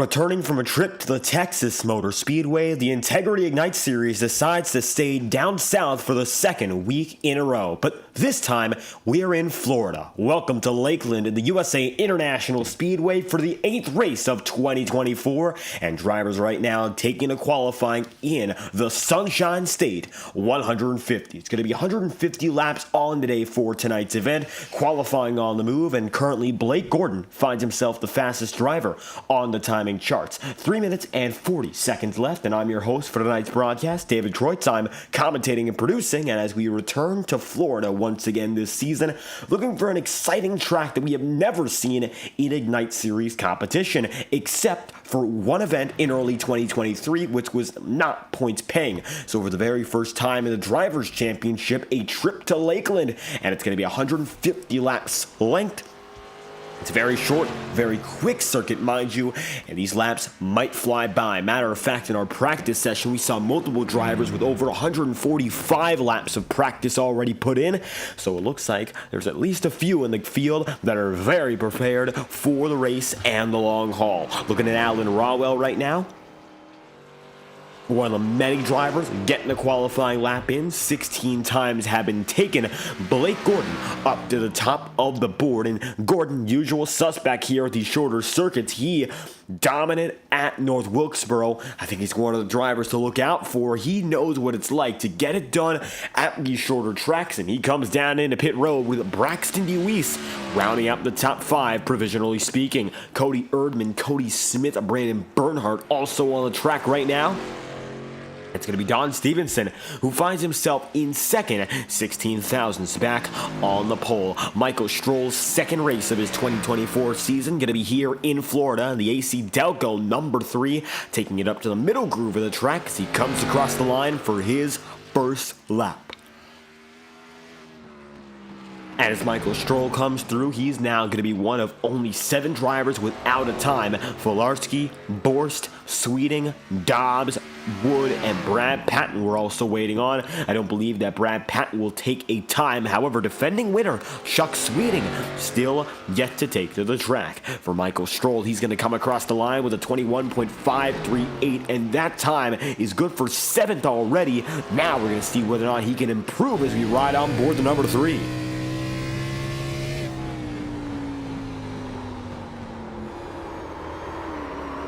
Returning from a trip to the Texas Motor Speedway, the Integrity Ignite Series decides to stay down south for the second week in a row. But this time, we're in Florida. Welcome to Lakeland in the USA International Speedway for the 8th race of 2024. And drivers right now taking a qualifying in the Sunshine State 150. It's going to be 150 laps on today for tonight's event. Qualifying on the move, and currently Blake Gordon finds himself the fastest driver on the timing charts. 3 minutes and 40 seconds left, and I'm your host for tonight's broadcast, David Troitz. I'm commentating and producing, and as we return to Florida once again this season, looking for an exciting track that we have never seen in Ignite Series competition, except for one event in early 2023, which was not points paying. So for the very first time in the Drivers' Championship, a trip to Lakeland, and it's going to be 150 laps length. It's a very short, very quick circuit, mind you, and these laps might fly by. Matter of fact, in our practice session, we saw multiple drivers with over 145 laps of practice already put in, so it looks like there's at least a few in the field that are very prepared for the race and the long haul. Looking at Alan Rawell right now. One of the many drivers getting a qualifying lap in. 16 times have been taken. Blake Gordon up to the top of the board. And Gordon, usual suspect here at these shorter circuits. He dominant at North Wilkesboro. I think he's one of the drivers to look out for. He knows what it's like to get it done at these shorter tracks. And he comes down into pit road with Braxton DeWeese rounding out the top 5, provisionally speaking. Cody Erdman, Cody Smith, Brandon Bernhardt also on the track right now. It's going to be Don Stevenson, who finds himself in second, 16 thousandths back on the pole. Michael Stroll's second race of his 2024 season, going to be here in Florida. The AC Delco number 3, taking it up to the middle groove of the track as he comes across the line for his first lap. As Michael Stroll comes through, he's now going to be one of only 7 drivers without a time. Filarski, Borst, Sweeting, Dobbs, Wood, and Brad Patton were also waiting on. I don't believe that Brad Patton will take a time. However, defending winner Chuck Sweeting still yet to take to the track. For Michael Stroll, he's going to come across the line with a 21.538, and that time is good for 7th already. Now we're going to see whether or not he can improve as we ride on board the number 3.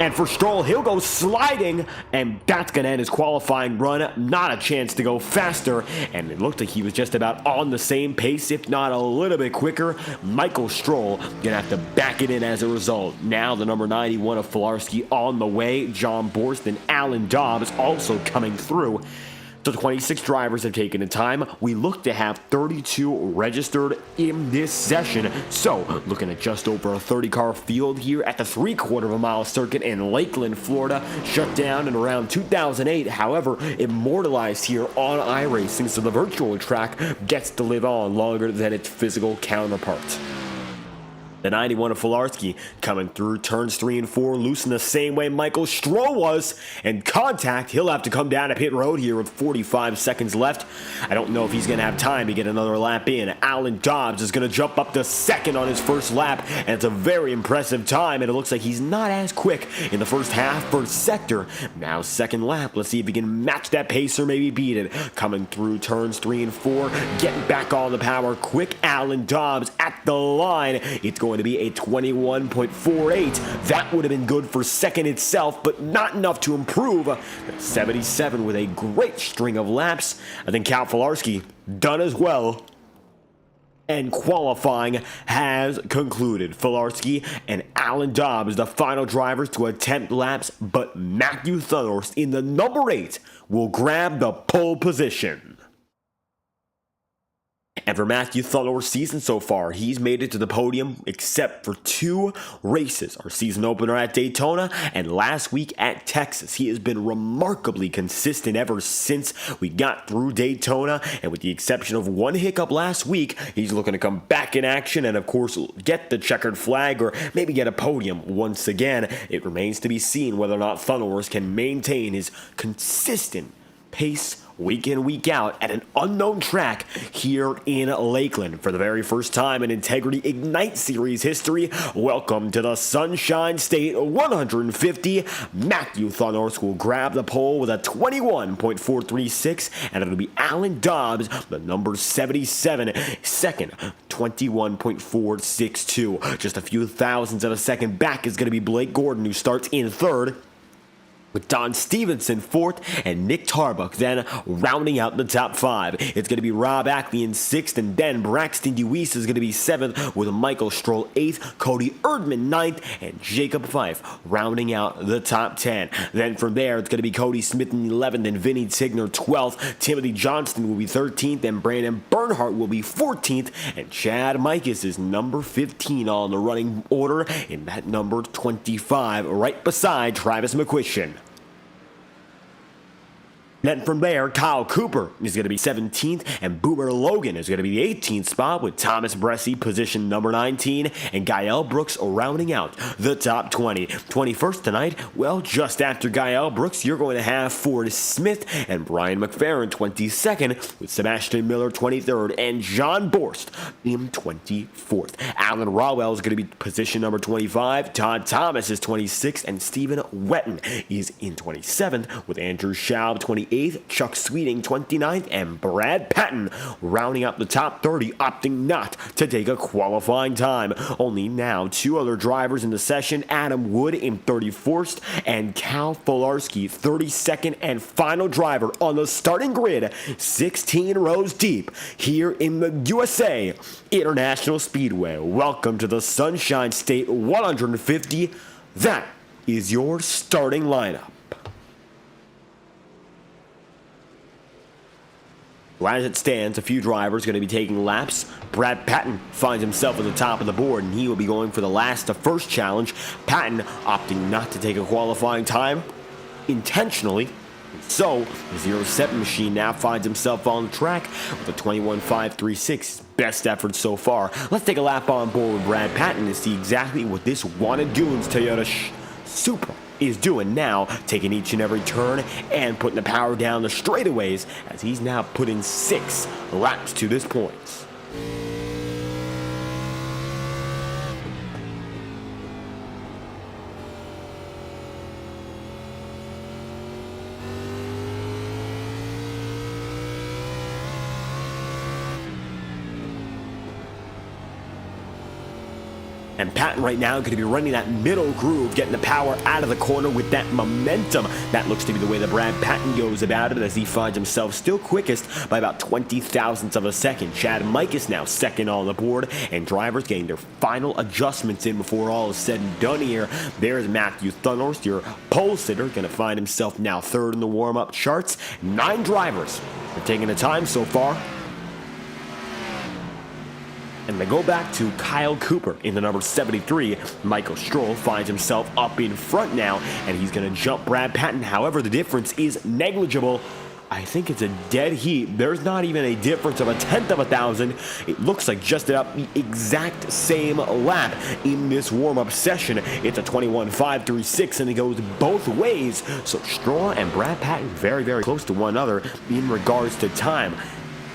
And for Stroll, he'll go sliding, and that's going to end his qualifying run. Not a chance to go faster, and it looked like he was just about on the same pace, if not a little bit quicker. Michael Stroll going to have to back it in as a result. Now the number 91 of Filarski on the way. John Borst and Alan Dobbs also coming through. So 26 drivers have taken the time. We look to have 32 registered in this session. So looking at just over a 30-car field here at the 3/4 mile circuit in Lakeland, Florida. Shut down in around 2008. However, immortalized here on iRacing. So the virtual track gets to live on longer than its physical counterpart. The 91 of Filarski coming through turns 3 and 4, loose in the same way Michael Stroll was. And contact, he'll have to come down to pit road here with 45 seconds left. I don't know if he's going to have time to get another lap in. Alan Dobbs is going to jump up to second on his first lap, and it's a very impressive time, and it looks like he's not as quick in the first half, first sector. Now second lap, let's see if he can match that pace or maybe beat it. Coming through turns 3 and 4, getting back on the power quick. Alan Dobbs at the line. It's going to be a 21.48. That would have been good for second itself, but not enough to improve. 77 with a great string of laps. I think Cal Filarski done as well. And qualifying has concluded. Filarski and Alan Dobbs, the final drivers to attempt laps, but Matthew Thunhorst in the number 8 will grab the pole position. And for Matthew Thunhorst's season so far, he's made it to the podium except for 2 races. Our season opener at Daytona and last week at Texas. He has been remarkably consistent ever since we got through Daytona. And with the exception of one hiccup last week, he's looking to come back in action and, of course, get the checkered flag or maybe get a podium once again. It remains to be seen whether or not Thunhorst can maintain his consistent pace week in, week out at an unknown track here in Lakeland. For the very first time in Integrity Ignite Series history, welcome to the Sunshine State 150. Matthew Thornorth will grab the pole with a 21.436, and it'll be Alan Dobbs, the number 77, second, 21.462. Just a few thousandths of a second back is going to be Blake Gordon, who starts in third, with Don Stevenson fourth and Nick Tarbuck then rounding out the top five. It's going to be Rob Ackley in sixth, and then Braxton Deweese is going to be seventh, with Michael Stroll eighth, Cody Erdman ninth, and Jacob Fife rounding out the top 10. Then from there, it's going to be Cody Smith in 11th and Vinny Tigner 12th. Timothy Johnston will be 13th, and Brandon Bernhardt will be 14th, and Chad Mikus is number 15 on the running order in that number 25, right beside Travis McQuistion. Then from there, Kyle Cooper is going to be 17th, and Boomer Logan is going to be the 18th spot, with Thomas Bresci position number 19, and Gael Brooks rounding out the top 20. 21st tonight, well, just after Gael Brooks, you're going to have Ford Smith and Brian McFerrin 22nd, with Sebastian Miller 23rd, and John Borst in 24th. Alan Rawell is going to be position number 25, Todd Thomas is 26th, and Stephen Wetton is in 27th, with Andrew Schaub 28th, Chuck Sweeting 29th, and Brad Patton rounding up the top 30, opting not to take a qualifying time. Only now two other drivers in the session, Adam Wood in 34st and Cal Folarski 32nd, and final driver on the starting grid, 16 rows deep here in the USA International Speedway. Welcome to the Sunshine State 150. That is your starting lineup. As it stands, a few drivers going to be taking laps. Brad Patton finds himself at the top of the board, and he will be going for the last to first challenge. Patton opting not to take a qualifying time intentionally. So, the 07 machine now finds himself on the track with a 21.536. Best effort so far. Let's take a lap on board with Brad Patton to see exactly what this Wanted Goons Toyota Supra is doing now, taking each and every turn and putting the power down the straightaways, as he's now put in 6 laps to this point. And Patton right now going to be running that middle groove, getting the power out of the corner with that momentum. That looks to be the way that Brad Patton goes about it, as he finds himself still quickest by about 20 thousandths of a second. Chad Mikus now second on the board, and drivers getting their final adjustments in before all is said and done here. There's Matthew Thunhorst, your pole sitter, going to find himself now third in the warm-up charts. 9 drivers are taking the time so far. And they go back to Kyle Cooper in the number 73. Michael Stroll finds himself up in front now, and he's going to jump Brad Patton. However, the difference is negligible. I think it's a dead heat. There's not even a difference of a tenth of a thousand. It looks like just about the exact same lap in this warm-up session. It's a 21.536, and it goes both ways. So Stroll and Brad Patton very, very close to one another in regards to time.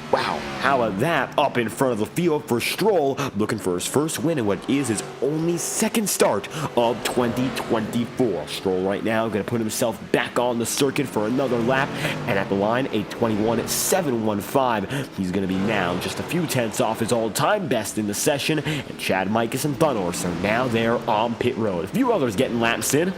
Wow, how about that? Up in front of the field for Stroll, looking for his first win in what is his only second start of 2024. Stroll right now going to put himself back on the circuit for another lap, and at the line, a 21.715. He's going to be now just a few tenths off his all-time best in the session, and Chad Mikus and Thunhorst are now there on pit road. A few others getting laps in.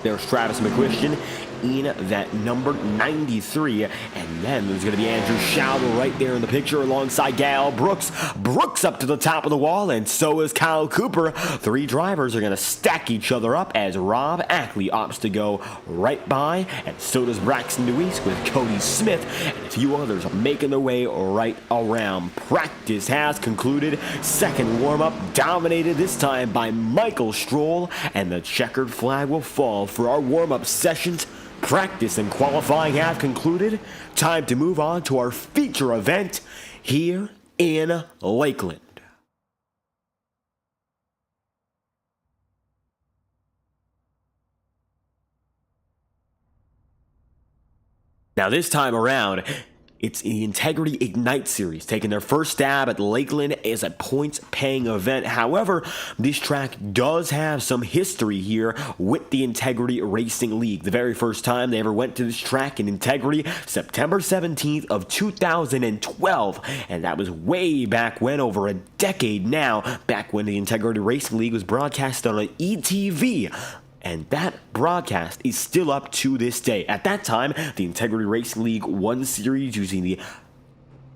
There's Travis McQuistion in that number 93, and then there's going to be Andrew Schaub right there in the picture alongside Gael Brooks. Brooks up to the top of the wall, and so is Kyle Cooper. 3 drivers are going to stack each other up as Rob Ackley opts to go right by, and so does Braxton Deweese with Cody Smith, and a few others are making their way right around. Practice has concluded. Second warm-up dominated this time by Michael Stroll, and the checkered flag will fall for our warm-up sessions. Practice and qualifying have concluded. Time to move on to our feature event here in Lakeland. Now Now this time around, it's the Integrity Ignite Series, taking their first stab at Lakeland as a points-paying event. However, this track does have some history here with the Integrity Racing League. The very first time they ever went to this track in Integrity, September 17th of 2012, and that was way back when, over a decade now, back when the Integrity Racing League was broadcast on an ETV. And that broadcast is still up to this day. At that time, the Integrity Racing League won series using the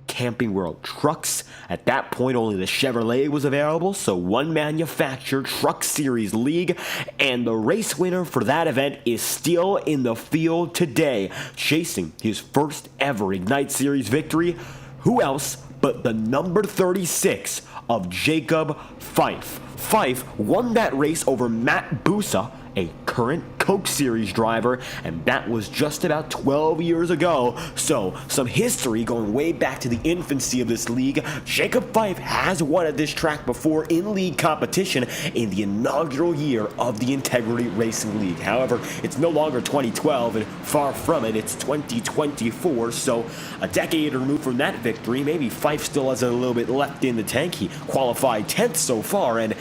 Camping World trucks. At that point, only the Chevrolet was available, so one manufactured truck series league. And the race winner for that event is still in the field today, chasing his first ever Ignite Series victory. Who else but the number 36 of Jacob Fife. Fife won that race over Matt Busa, a current Coke Series driver, and that was just about 12 years ago. So, some history going way back to the infancy of this league. Jacob Fife has won at this track before in league competition in the inaugural year of the Integrity Racing League. However, it's no longer 2012, and far from it, it's 2024, so a decade removed from that victory. Maybe Fife still has a little bit left in the tank. He qualified 10th so far, and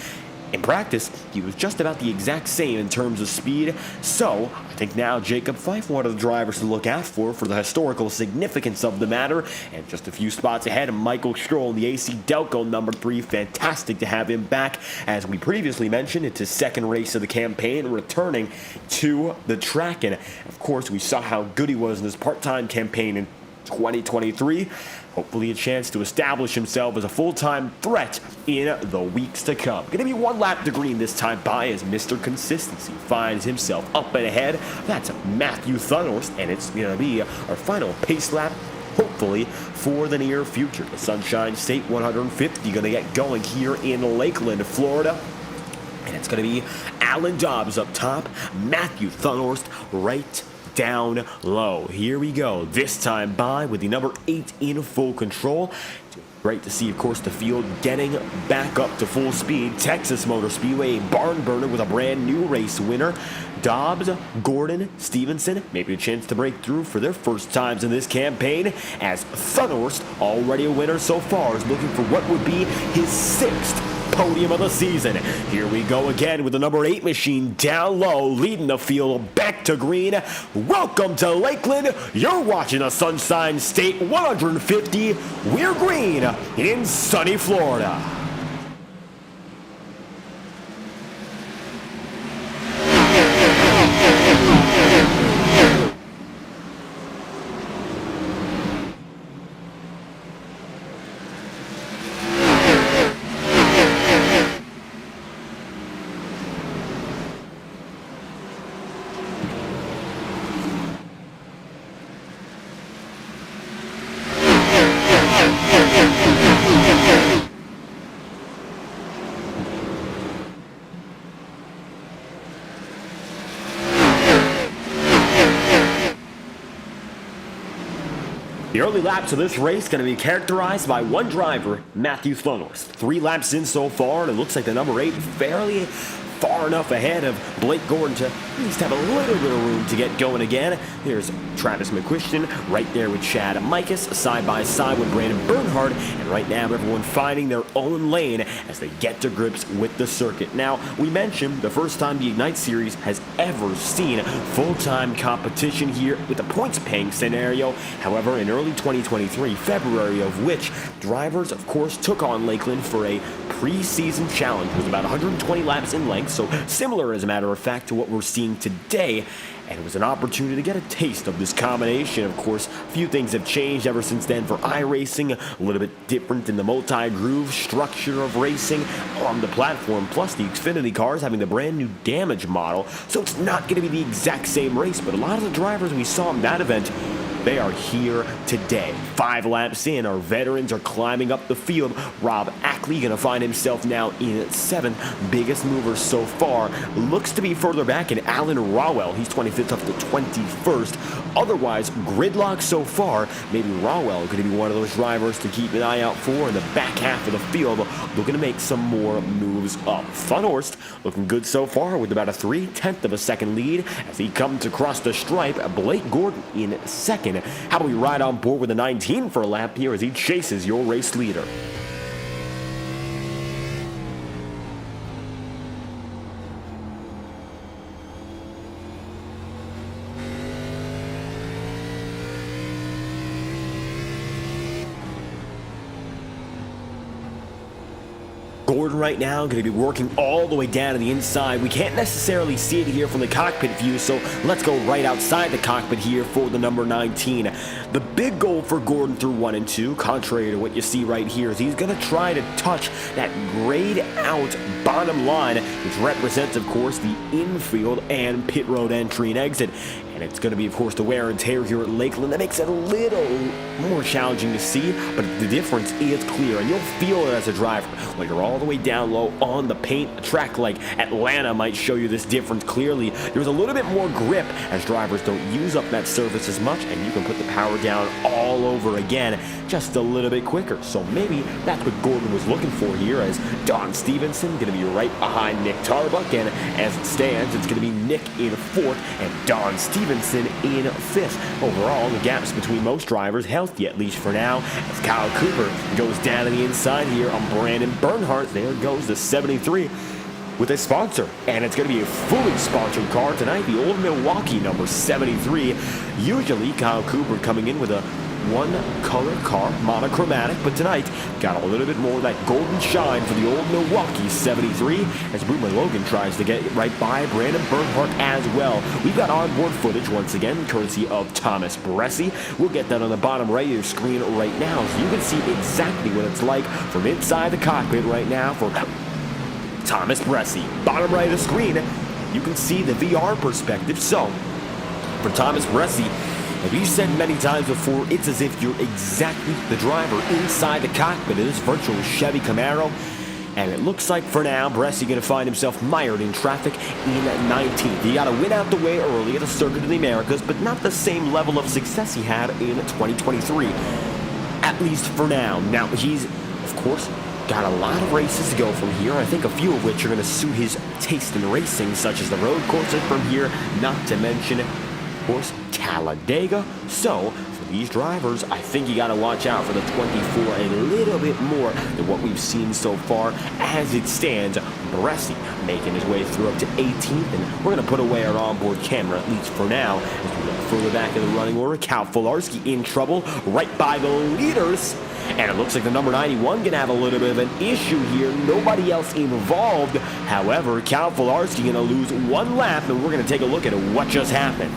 in practice, he was just about the exact same in terms of speed, so I think now Jacob Fife, one of the drivers to look out for the historical significance of the matter, and just a few spots ahead of Michael Stroll in the AC Delco number 3. Fantastic to have him back. As we previously mentioned, it's his second race of the campaign, returning to the track, and of course we saw how good he was in this part-time campaign in 2023. Hopefully a chance to establish himself as a full-time threat in the weeks to come. Going to be one lap to green this time by as Mr. Consistency finds himself up and ahead. That's Matthew Thunhorst, and it's going to be our final pace lap, hopefully, for the near future. The Sunshine State 150 going to get going here in Lakeland, Florida. And it's going to be Alan Dobbs up top, Matthew Thunhorst right down low. Here we go. This time by with the number 8 in full control. Great to see, of course, the field getting back up to full speed. Texas Motor Speedway, a barn burner with a brand new race winner. Dobbs, Gordon, Stevenson, maybe a chance to break through for their first times in this campaign, as Thunhorst, already a winner so far, is looking for what would be his 6th podium of the season. Here we go again with the number 8 machine down low, leading the field back to green. Welcome to Lakeland. You're watching the Sunshine State 150. We're green in sunny Florida. The early laps of this race going to be characterized by one driver, Matthew Thunhorst. 3 laps in so far, and it looks like the number 8 fairly far enough ahead of Blake Gordon to at least have a little bit of room to get going again. Here's Travis McQuiston right there with Chad Mikas, side by side with Brandon Bernhardt, and right now everyone finding their own lane as they get to grips with the circuit. Now, we mentioned the first time the Ignite Series has ever seen full-time competition here with a points-paying scenario. However, in early 2023, February of which, drivers, of course, took on Lakeland for a preseason challenge. It was about 120 laps in length, so similar, as a matter of fact, to what we're seeing today. And it was an opportunity to get a taste of this combination. Of course, a few things have changed ever since then for iRacing, a little bit different in the multi-groove structure of racing on the platform, plus the Xfinity cars having the brand new damage model, so it's not going to be the exact same race, but a lot of the drivers we saw in that event, they are here today. 5 laps in, our veterans are climbing up the field. Rob Ackley going to find himself now in 7th. Biggest mover so far looks to be further back in Alan Rawell. He's 25th up to 21st. Otherwise, gridlock so far. Maybe Rawell going to be one of those drivers to keep an eye out for in the back half of the field, looking to make some more moves up. Thunhorst looking good so far with about a 3/10 of a second lead as he comes across the stripe. Blake Gordon in 2nd. second. How about we ride on board with the 19 for a lap here as he chases your race leader. Gordon right now going to be working all the way down to the inside. We can't necessarily see it here from the cockpit view, so let's go right outside the cockpit here for the number 19. The big goal for Gordon through 1 and 2, contrary to what you see right here, is he's going to try to touch that grayed out bottom line, which represents, of course, the infield and pit road entry and exit. And it's going to be, of course, the wear and tear here at Lakeland. That makes it a little more challenging to see, but the difference is clear, and you'll feel it as a driver when you're all the way down low on the paint. A track like Atlanta might show you this difference clearly. There's a little bit more grip as drivers don't use up that surface as much, and you can put the power down all over again just a little bit quicker. So maybe that's what Gordon was looking for here, as Don Stevenson going to be right behind Nick Tarbuck, and as it stands, it's going to be Nick in 4th and Don Stevenson in 5th. Overall, the gaps between most drivers healthy, at least for now, as Kyle Cooper goes down to the inside here on Brandon Bernhardt. There goes the 73 with a sponsor, and it's going to be a fully sponsored car tonight, the old Milwaukee number 73. Usually Kyle Cooper coming in with a one-color car, monochromatic, but tonight got a little bit more of that golden shine for the old Milwaukee 73 as Boomer Logan tries to get right by Brandon Bernhardt as well. We've got onboard footage once again, courtesy of Thomas Bressi. We'll get that on the bottom right of your screen right now, so you can see exactly what it's like from inside the cockpit right now for Thomas Bressi. Bottom right of the screen, you can see the VR perspective. So, for Thomas Bressi, as we've said many times before, it's as if you're exactly the driver inside the cockpit of this virtual Chevy Camaro. And it looks like for now, Bressi going to find himself mired in traffic in 19th. He got a win out the way early at the Circuit of the Americas, but not the same level of success he had in 2023. At least for now. Now, he's, of course, got a lot of races to go from here. I think a few of which are going to suit his taste in racing, such as the road courses from here, not to mention, of course, Talladega. So, for these drivers, I think you got to watch out for the 24 a little bit more than what we've seen so far. As it stands, Bressi making his way through up to 18th, and we're going to put away our onboard camera, at least for now, as we look further back in the running order. Cal Filarski in trouble right by the leaders. And it looks like the number 91 going to have a little bit of an issue here. Nobody else involved. However, Cal Filarski going to lose one lap, and we're going to take a look at what just happened.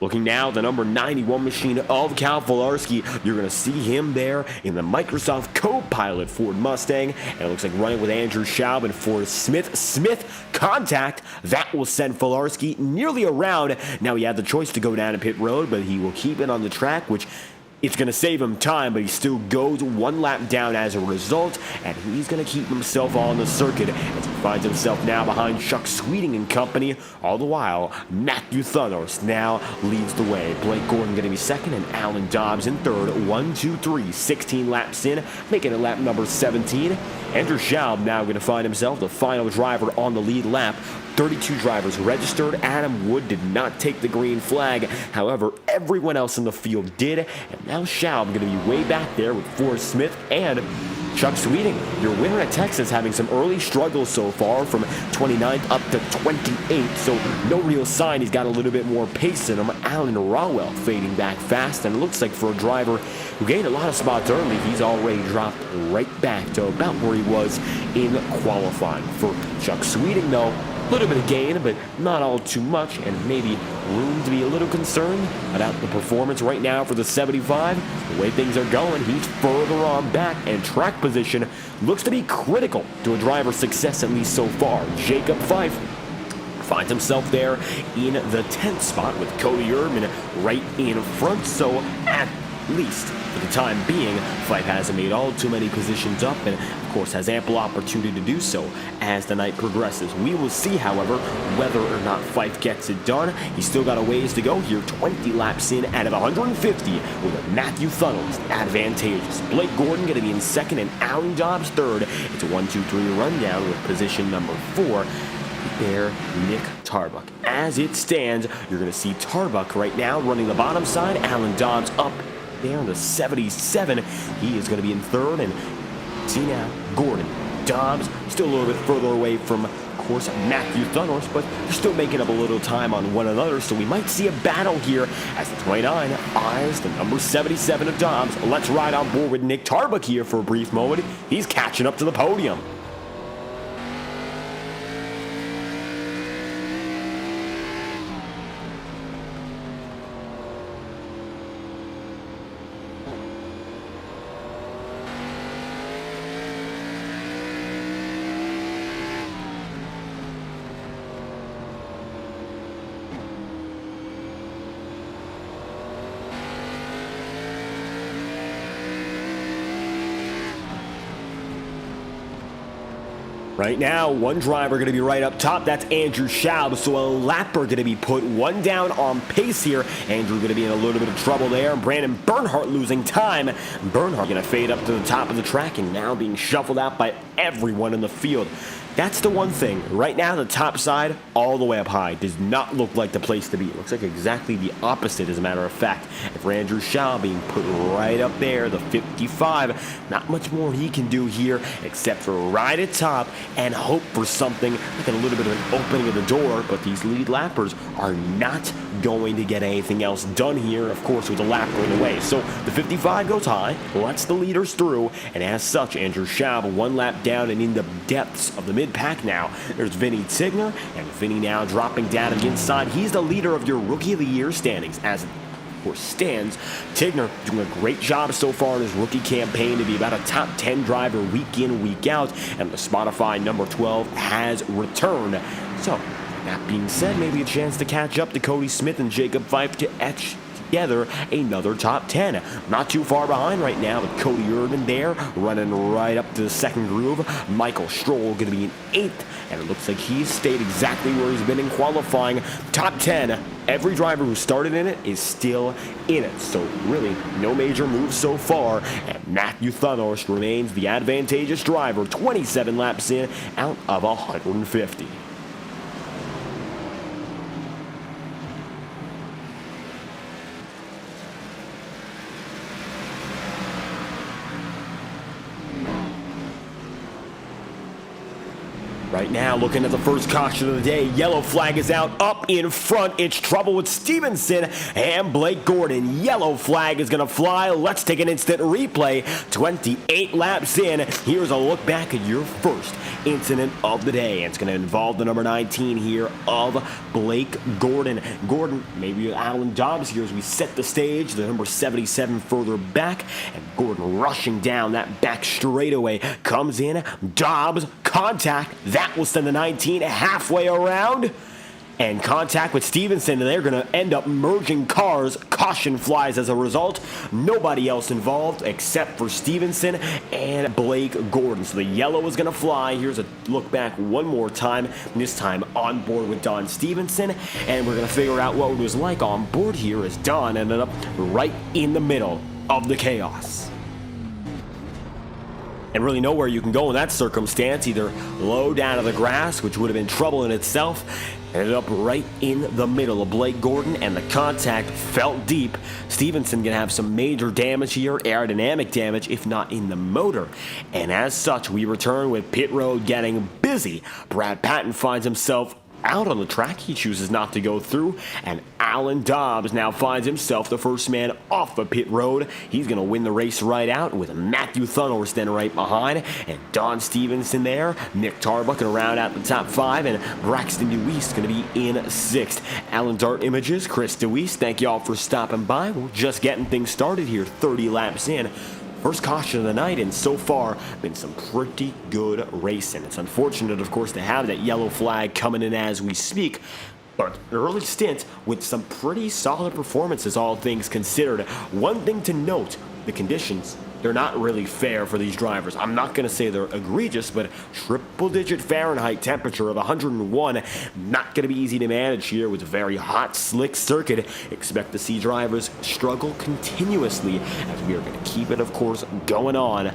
Looking now at the number 91 machine of Cal Filarski, you're going to see him there in the Microsoft Co-Pilot Ford Mustang. And it looks like running with Andrew Schaub and Forrest Smith. Smith contact. That will send Filarski nearly around. Now he had the choice to go down to pit road, but he will keep it on the track, which it's going to save him time, but he still goes one lap down as a result, and he's going to keep himself on the circuit as he finds himself now behind Chuck Sweeting and company. All the while, Matthew Thunos now leads the way. Blake Gordon going to be second, and Alan Dobbs in third. 1, 2, 3, 16 laps in, making it lap number 17. Andrew Schaub now going to find himself the final driver on the lead lap. 32 drivers registered. Adam Wood did not take the green flag. However, everyone else in the field did. And now Schaub going to be way back there with Forrest Smith and Chuck Sweeting. Your winner at Texas having some early struggles so far from 29th up to 28th. So no real sign he's got a little bit more pace in him. Alan Rawell fading back fast. And it looks like for a driver who gained a lot of spots early, he's already dropped right back to about where he was in qualifying. For Chuck Sweeting, though, a little bit of gain, but not all too much, and maybe room to be a little concerned about the performance right now for the 75. The way things are going, he's further on back, and track position looks to be critical to a driver's success, at least so far. Jacob Fife finds himself there in the 10th spot with Cody Erdman right in front, so at least for the time being, Fife hasn't made all too many positions up, and of course has ample opportunity to do so as the night progresses. We will see, however, whether or not Fife gets it done. He's still got a ways to go here, 20 laps in out of 150, with Matthew Thunnels advantageous. Blake Gordon going to be in second and Alan Dobbs third. It's a 1, 2, 3 rundown with position number 4. There, Nick Tarbuck as it stands, you're going to see Tarbuck right now running the bottom side. Alan Dobbs up there in the 77. He is going to be in third. And see now, Gordon, Dobbs, still a little bit further away from, of course, Matthew Thunnors, but they're still making up a little time on one another, so we might see a battle here as the 29 eyes the number 77 of Dobbs. Let's ride on board with Nick Tarbuck here for a brief moment. He's catching up to the podium. Right now, one driver going to be right up top. That's Andrew Schaub. So a lapper going to be put one down on pace here. Andrew going to be in a little bit of trouble there. Brandon Bernhardt losing time. Bernhardt going to fade up to the top of the track and now being shuffled out by everyone in the field. That's the one thing. Right now, the top side, all the way up high, does not look like the place to be. It looks like exactly the opposite, as a matter of fact. And for Andrew Shaw being put right up there, the 55, not much more he can do here except for ride at top and hope for something like a little bit of an opening of the door. But these lead lappers are not going to get anything else done here, of course, with the lapper in the way. So the 55 goes high, lets the leaders through, and as such, Andrew Schaub one lap down and in the depths of the mid-pack now. There's Vinny Tigner, and Vinny now dropping down to the inside. He's the leader of your Rookie of the Year standings, as of course stands. Tigner doing a great job so far in his rookie campaign to be about a top 10 driver week in, week out, and the Spotify number 12 has returned. So, that being said, maybe a chance to catch up to Cody Smith and Jacob Fife to etch together another top 10. Not too far behind right now with Cody Urban there running right up to the second groove. Michael Stroll going to be in 8th, and it looks like he's stayed exactly where he's been in qualifying. Top 10. Every driver who started in it is still in it. So really, no major moves so far. And Matthew Thunnors remains the advantageous driver, 27 laps in out of 150. Right now, looking at the first caution of the day, yellow flag is out. Up in front, it's trouble with Stevenson and Blake Gordon. Yellow flag is going to fly. Let's take an instant replay. 28 laps in. Here's a look back at your first incident of the day. It's going to involve the number 19 here of Blake Gordon. Gordon, maybe Alan Dobbs here as we set the stage. The number 77 further back. And Gordon rushing down that back straightaway. Comes in. Dobbs, contact. That will send the 19 halfway around. And contact with Stevenson, and they're going to end up merging cars. Caution flies as a result. Nobody else involved except for Stevenson and Blake Gordon. So the yellow is going to fly. Here's a look back one more time, this time on board with Don Stevenson. And we're going to figure out what it was like on board here as Don ended up right in the middle of the chaos. And really nowhere you can go in that circumstance, either low down to the grass, which would have been trouble in itself, ended up right in the middle of Blake Gordon, and the contact felt deep. Stevenson gonna have some major damage here, aerodynamic damage, if not in the motor. And as such, we return with pit road getting busy. Brad Patton finds himself out on the track. He chooses not to go through, and Alan Dobbs now finds himself the first man off the pit road. He's going to win the race right out with Matthew Thunnors then right behind, and Don Stevenson there. Nick Tarbuck going to round out the top 5, and Braxton DeWeese going to be in 6th. Alan Dart Images, Chris DeWeese, thank you all for stopping by. We're just getting things started here, 30 laps in. First caution of the night, and so far, been some pretty good racing. It's unfortunate, of course, to have that yellow flag coming in as we speak, but an early stint with some pretty solid performances, all things considered. One thing to note, the conditions, they're not really fair for these drivers. I'm not going to say they're egregious, but triple-digit Fahrenheit temperature of 101, not going to be easy to manage here with a very hot, slick circuit. Expect to see drivers struggle continuously as we are going to keep it, of course, going on.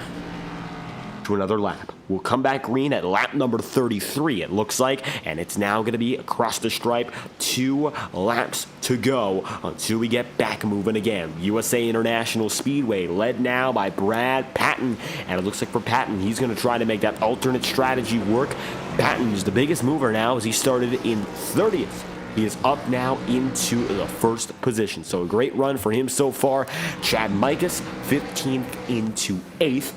to another lap. We'll come back green at lap number 33, it looks like, and it's now going to be across the stripe. 2 laps to go until we get back moving again. USA International Speedway led now by Brad Patton, and it looks like for Patton, he's going to try to make that alternate strategy work. Patton is the biggest mover now as he started in 30th. He is up now into the first position. So a great run for him so far. Chad Mikas, 15th into 8th.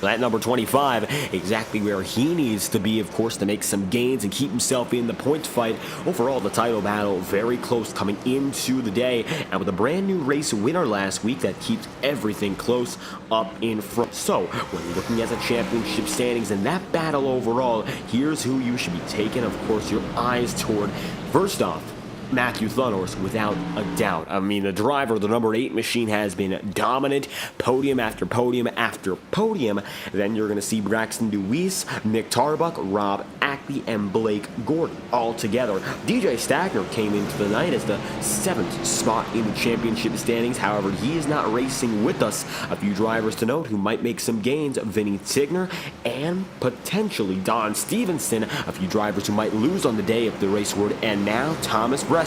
At number 25, exactly where he needs to be, of course, to make some gains and keep himself in the points fight. Overall, the title battle very close coming into the day. And with a brand new race winner last week, that keeps everything close up in front. So, when you're looking at the championship standings and that battle overall, here's who you should be taking, of course, your eyes toward. First off, Matthew Thunhorse, without a doubt. I mean, the driver, the number 8 machine, has been dominant, podium after podium after podium. Then you're going to see Braxton DeWeese, Nick Tarbuck, Rob Ackley, and Blake Gordon all together. DJ Stagner came into the night as the 7th spot in the championship standings. However, he is not racing with us. A few drivers to note who might make some gains: Vinny Tigner and potentially Don Stevenson. A few drivers who might lose on the day if the race were to end now: Thomas Bresci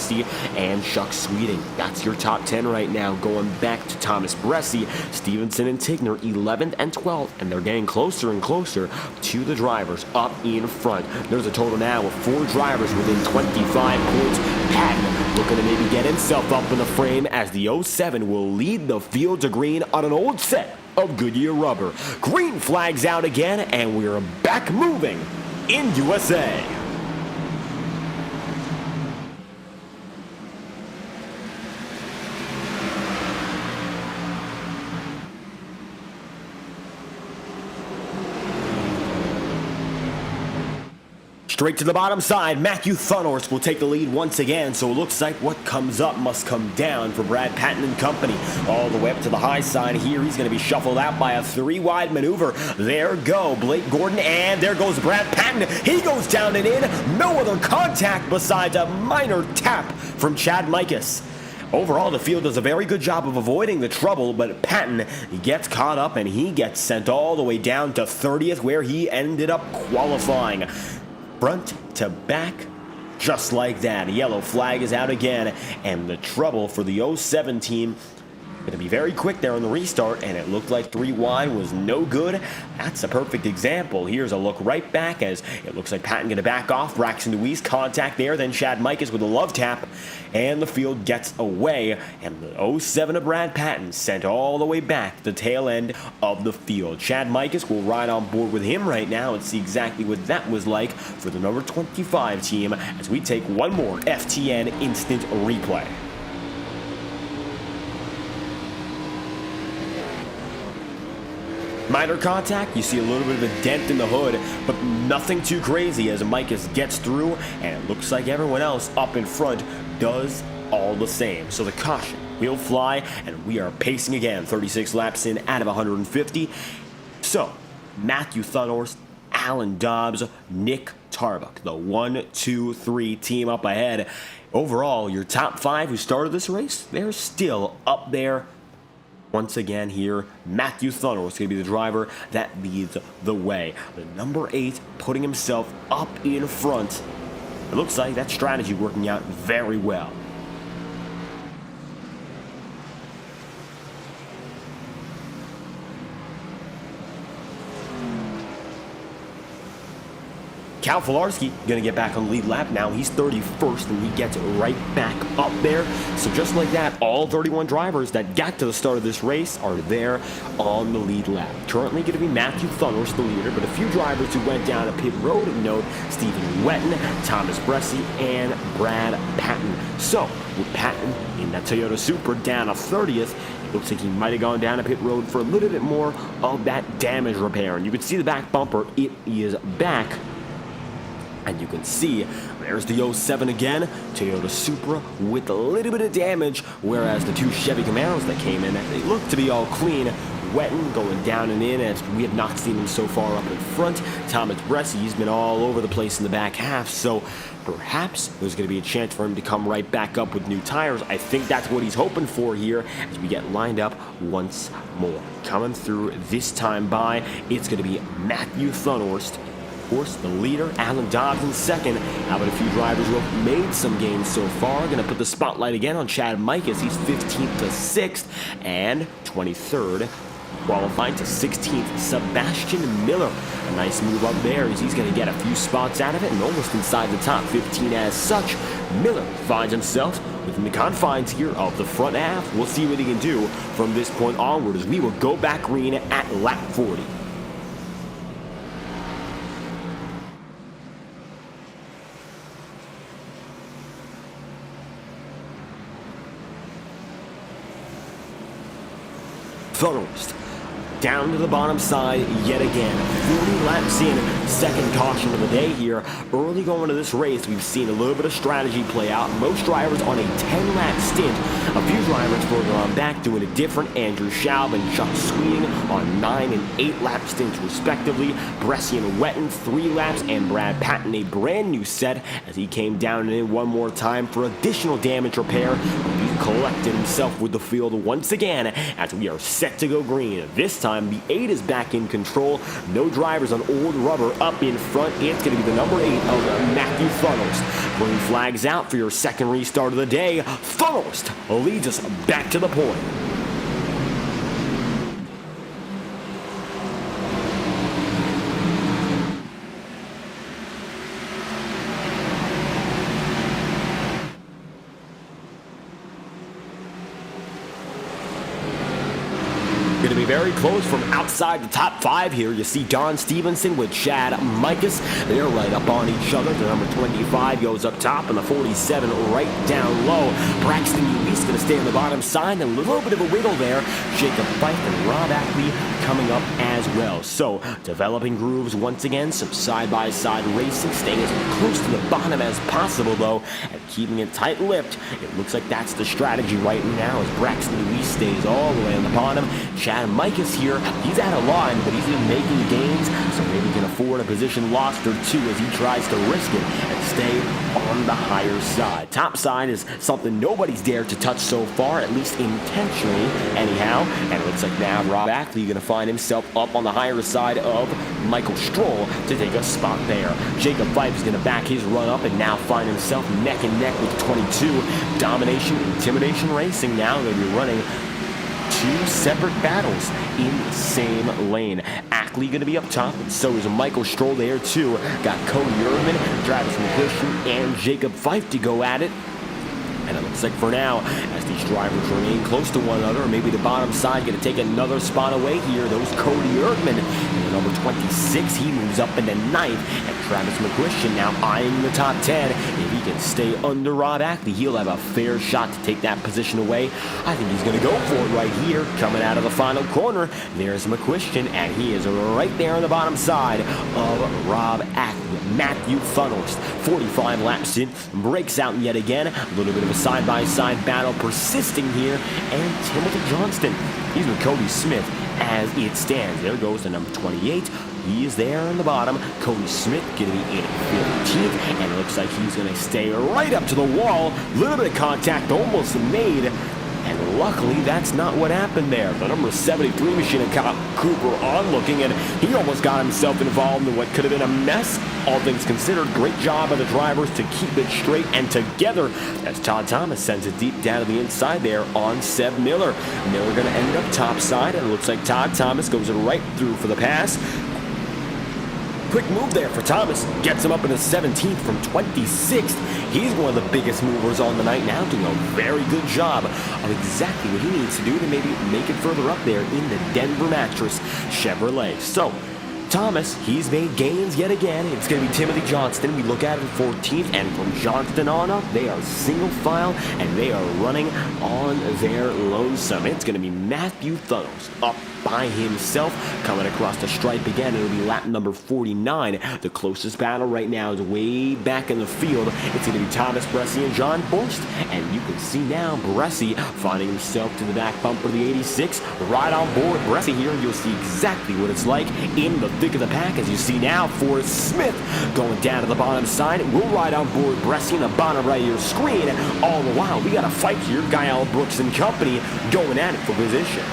and Chuck Sweeting. That's your top 10 right now, going back to Thomas Bresci, Stevenson, and Tigner 11th and 12th, and they're getting closer and closer to the drivers up in front. There's a total now of 4 drivers within 25 points. Patton looking to maybe get himself up in the frame as the 07 will lead the field to green on an old set of Goodyear rubber. Green flags out again, and we're back moving in USA. Straight to the bottom side, Matthew Thunhorse will take the lead once again, so it looks like what comes up must come down for Brad Patton and company. All the way up to the high side here, he's going to be shuffled out by a 3-wide maneuver. There go Blake Gordon, and there goes Brad Patton. He goes down and in. No other contact besides a minor tap from Chad Mikas. Overall, the field does a very good job of avoiding the trouble, but Patton gets caught up and he gets sent all the way down to 30th, where he ended up qualifying. Front to back, just like that. A yellow flag is out again, and the trouble for the 07 team going to be very quick there on the restart, and it looked like 3 wide was no good. That's a perfect example. Here's a look right back as it looks like Patton going to back off. Braxton DeWeese contact there, then Chad Mikas with a love tap, and the field gets away, and the 07 of Brad Patton sent all the way back to the tail end of the field. Chad Mikas will ride on board with him right now and see exactly what that was like for the number 25 team as we take one more FTN instant replay. Minor contact, you see a little bit of a dent in the hood, but nothing too crazy as Mikas gets through, and it looks like everyone else up in front does all the same. So the caution will fly, and we are pacing again, 36 laps in out of 150. So, Matthew Thunhorse, Alan Dobbs, Nick Tarbuck, the 1, 2, 3 team up ahead. Overall, your top 5 who started this race, they're still up there. Once again here, Matthew Thunhorse is going to be the driver that leads the way. The number 8 putting himself up in front. It looks like that strategy working out very well. Cal Filarski going to get back on the lead lap now. He's 31st, and he gets right back up there. So just like that, all 31 drivers that got to the start of this race are there on the lead lap. Currently going to be Matthew Thunhorse, the leader, but a few drivers who went down a pit road note: Stephen Wetton, Thomas Bresci, and Brad Patton. So with Patton in that Toyota Supra down to 30th, it looks like he might have gone down a pit road for a little bit more of that damage repair. And you can see the back bumper, it is back. And you can see, there's the 07 again, Toyota Supra with a little bit of damage, whereas the 2 Chevy Camaros that came in, they look to be all clean. Wetton going down and in, as we have not seen him so far up in front. Thomas Bressie, he's been all over the place in the back half, so perhaps there's going to be a chance for him to come right back up with new tires. I think that's what he's hoping for here as we get lined up once more. Coming through this time by, it's going to be Matthew Thunhorst. Of course, the leader, Alan Dobbs in second. How about a few drivers who have made some gains so far? Going to put the spotlight again on Chad Mikas. He's 15th to 6th and 23rd. Qualifying to 16th, Sebastian Miller. A nice move up there as he's going to get a few spots out of it and almost inside the top 15 as such. Miller finds himself within the confines here of the front half. We'll see what he can do from this point onward as we will go back green at lap 40. Thunhorst down to the bottom side yet again. 40 laps in, second caution of the day here. Early going to this race, we've seen a little bit of strategy play out. Most drivers on a 10-lap stint. A few drivers further on back doing a different. Andrew Schaub and Chuck Sweeting on 9 and 8-lap stints respectively. Bressie and Wetton 3 laps, and Brad Patton a brand new set as he came down and in one more time for additional damage repair. He collected himself with the field once again as we are set to go green. This time the 8 is back in control. No drivers on old rubber up in front. It's going to be the number 8 of Matthew Thunhorst. Green flags out for your second restart of the day. Thunhorst leads us back to the point. Going to be very close from outside the top 5 here. You see Don Stevenson with Chad Mikas. They're right up on each other. The number 25 goes up top and the 47 right down low. Braxton Ulysse going to stay on the bottom side. A little bit of a wiggle there. Jacob Fife and Rob Ackley coming up as well. So developing grooves once again. Some side-by-side racing. Staying as close to the bottom as possible though, and keeping it tight-lipped. It looks like that's the strategy right now as Braxton Ulysse stays all the way on the bottom. Chad Mikas here, he's out of line, but he's been making gains, so maybe he can afford a position lost or two as he tries to risk it and stay on the higher side. Top side is something nobody's dared to touch so far, at least intentionally anyhow, and it looks like now Rob Ackley going to find himself up on the higher side of Michael Stroll to take a spot there. Jacob Fife is going to back his run up and now find himself neck and neck with 22. Domination, Intimidation Racing now going to be running 2 separate battles in the same lane. Ackley going to be up top, and so is Michael Stroll there too. Got Cody Erdman, Travis McClish, and Jacob Fife to go at it. And it looks like for now, as these drivers remain close to one another, maybe the bottom side going to take another spot away here. Those Cody Erdman. And the number 26, he moves up into 9th. And Travis McClish now eyeing the top 10. If he can stay under Rob Ackley, he'll have a fair shot to take that position away. I think he's going to go for it right here. Coming out of the final corner, there's McClish, and he is right there on the bottom side of Rob Ackley. Matthew Thunhorst, 45 laps in, breaks out yet again. A little bit of a side-by-side battle persisting here, and Timothy Johnston, he's with Cody Smith as it stands. There goes the number 28. He is there on the bottom. Cody Smith going to be in 15th, and it looks like he's going to stay right up to the wall. A little bit of contact almost made, and luckily that's not what happened there. The number 73 machine of Kyle Cooper on looking, and he almost got himself involved in what could have been a mess. All things considered, great job of the drivers to keep it straight and together as Todd Thomas sends it deep down to the inside there on Seb Miller. Miller going to end up topside, and it looks like Todd Thomas goes right through for the pass. Quick move there for Thomas. Gets him up in the 17th from 26th. He's one of the biggest movers on the night now, doing a very good job of exactly what he needs to do to maybe make it further up there in the Denver Mattress Chevrolet. So, Thomas, he's made gains yet again. It's going to be Timothy Johnston. We look at him 14th, and from Johnston on up, they are single file, and they are running on their lonesome. It's going to be Matthew Thuddles up by himself, coming across the stripe again. It'll be lap number 49. The closest battle right now is way back in the field. It's going to be Thomas Bressi and John Borst, and you can see now Bressi finding himself to the back bumper of the 86. Right on board Bressi here, and you'll see exactly what it's like in the thick of the pack. As you see now, Forrest Smith going down to the bottom side. We'll ride on board Bressi in the bottom right of your screen. All the while, we got a fight here. Gael Brooks and company going at it for position.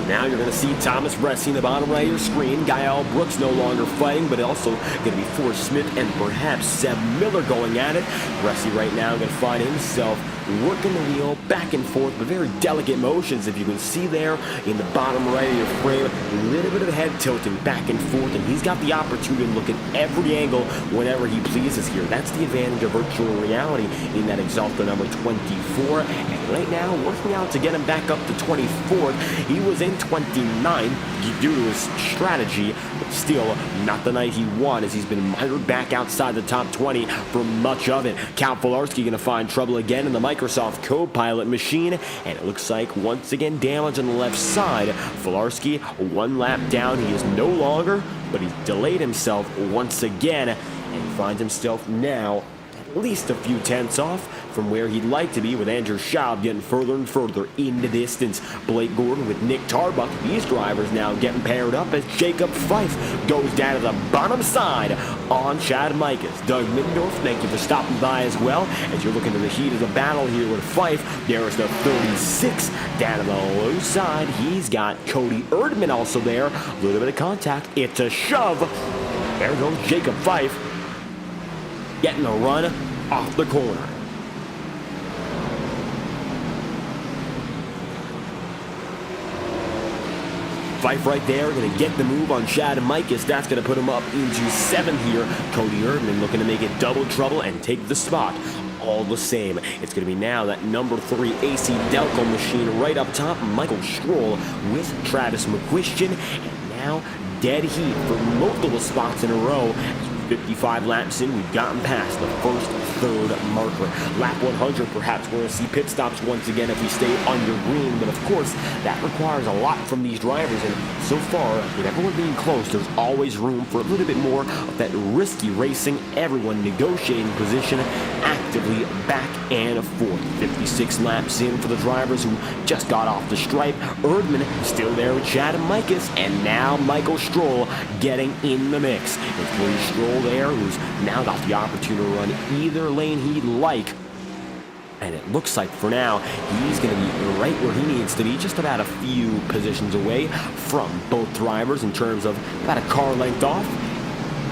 Now you're going to see Thomas Bressi in the bottom right of your screen. Gael Brooks no longer fighting, but also going to be Forrest Smith and perhaps Seb Miller going at it. Bressi right now going to find himself working the wheel back and forth, but very delicate motions. If you can see there in the bottom right of your frame, a little bit of the head tilting back and forth, and he's got the opportunity to look at every angle whenever he pleases here. That's the advantage of virtual reality in that Exalta number 24, and right now working out to get him back up to 24th. He was in 29th due to his strategy, but still not the night he won, as he's been mired back outside the top 20 for much of it. Cal Filarski going to find trouble again in the Microsoft Copilot machine, and it looks like once again damage on the left side. Filarski one lap down. He is no longer, but he's delayed himself once again, and finds himself now at least a few tenths off from where he'd like to be, with Andrew Schaub getting further and further in the distance. Blake Gordon with Nick Tarbuck. These drivers now getting paired up as Jacob Fife goes down to the bottom side on Chad Mikas. Doug Middendorf, thank you for stopping by as well. As you're looking to the heat of the battle here with Fife, there's the 36 down to the low side. He's got Cody Erdman also there. A little bit of contact. It's a shove. There goes Jacob Fife getting a run off the corner. Fife right there, going to get the move on Chad Mikas. That's going to put him up into 7th here. Cody Erdman looking to make it double trouble and take the spot. All the same, it's going to be now that number 3 AC Delco machine right up top. Michael Stroll with Travis McQuistion. And now dead heat for multiple spots in a row. 55 laps in, we've gotten past the first third marker. Lap 100, perhaps we're going to see pit stops once again if we stay under green, but of course, that requires a lot from these drivers, and so far, with everyone being close, there's always room for a little bit more of that risky racing, everyone negotiating position actively back and forth. 56 laps in for the drivers who just got off the stripe. Erdman still there with Chad Mikas, and now Michael Stroll getting in the mix. It's Cody Stroll there, who's now got the opportunity to run either lane he'd like. And it looks like for now, he's going to be right where he needs to be, just about a few positions away from both drivers in terms of about a car length off.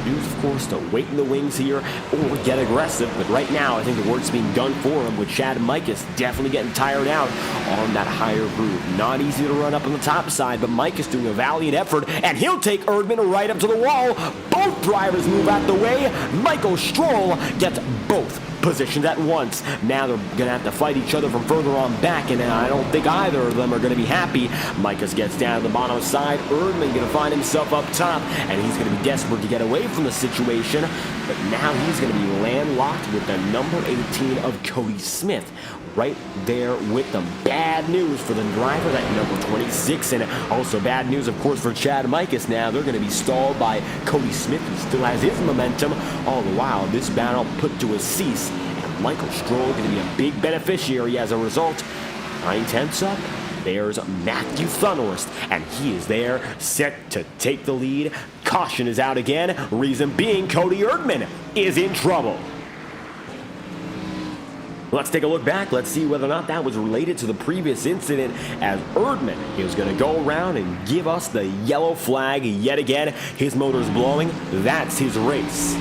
Use, of course, to wait in the wings here or get aggressive. But right now, I think the work's being done for him, with Chad Mikas definitely getting tired out on that higher groove. Not easy to run up on the top side, but Mikas doing a valiant effort, and he'll take Erdman right up to the wall. Both drivers move out the way. Michael Stroll gets both positions at once. Now they're going to have to fight each other from further on back, and I don't think either of them are going to be happy. Mikas gets down to the bottom side. Erdman going to find himself up top, and he's going to be desperate to get away from the situation, but now he's going to be landlocked with the number 18 of Cody Smith right there with them. Bad news for the driver, that number 26, and also bad news, of course, for Chad Mikas. Now they're going to be stalled by Cody Smith, who still has his momentum. All the while, this battle put to a cease, and Michael Stroll going to be a big beneficiary as a result. 9/10 up. There's Matthew Thunhorst, and he is there, set to take the lead. Caution is out again. Reason being, Cody Erdman is in trouble. Let's take a look back. Let's see whether or not that was related to the previous incident, as Erdman is going to go around and give us the yellow flag yet again. His motor's blowing. That's his race.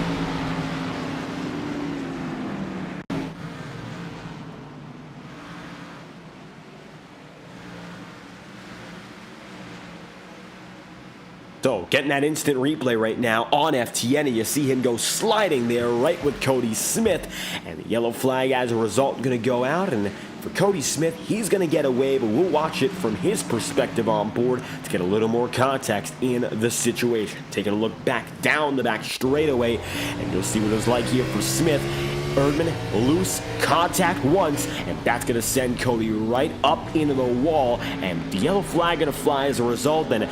So, getting that instant replay right now on FTN, and you see him go sliding there right with Cody Smith, and the yellow flag as a result going to go out, and for Cody Smith, he's going to get away, but we'll watch it from his perspective on board to get a little more context in the situation. Taking a look back down the back straightaway, and you'll see what it was like here for Smith. Erdman loose, contact once, and that's going to send Cody right up into the wall, and the yellow flag going to fly as a result, and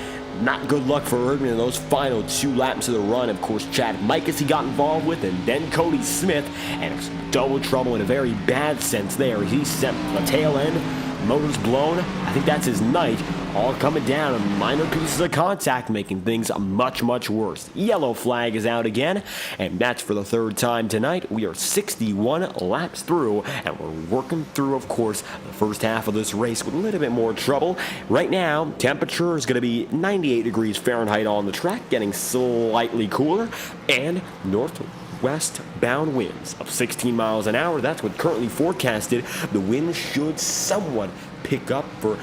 not good luck for Erdman in those final 2 laps of the run. Of course, Chad Mikas he got involved with, and then Cody Smith, and it's double trouble in a very bad sense there. He sent the tail end, motors blown. I think that's his night. All coming down, and minor pieces of contact making things much, much worse. Yellow flag is out again, and that's for the 3rd time tonight. We are 61 laps through, and we're working through, of course, the first half of this race with a little bit more trouble. Right now, temperature is going to be 98 degrees Fahrenheit on the track, getting slightly cooler, and northwestbound winds of 16 miles an hour. That's what currently forecasted. The wind should somewhat pick up for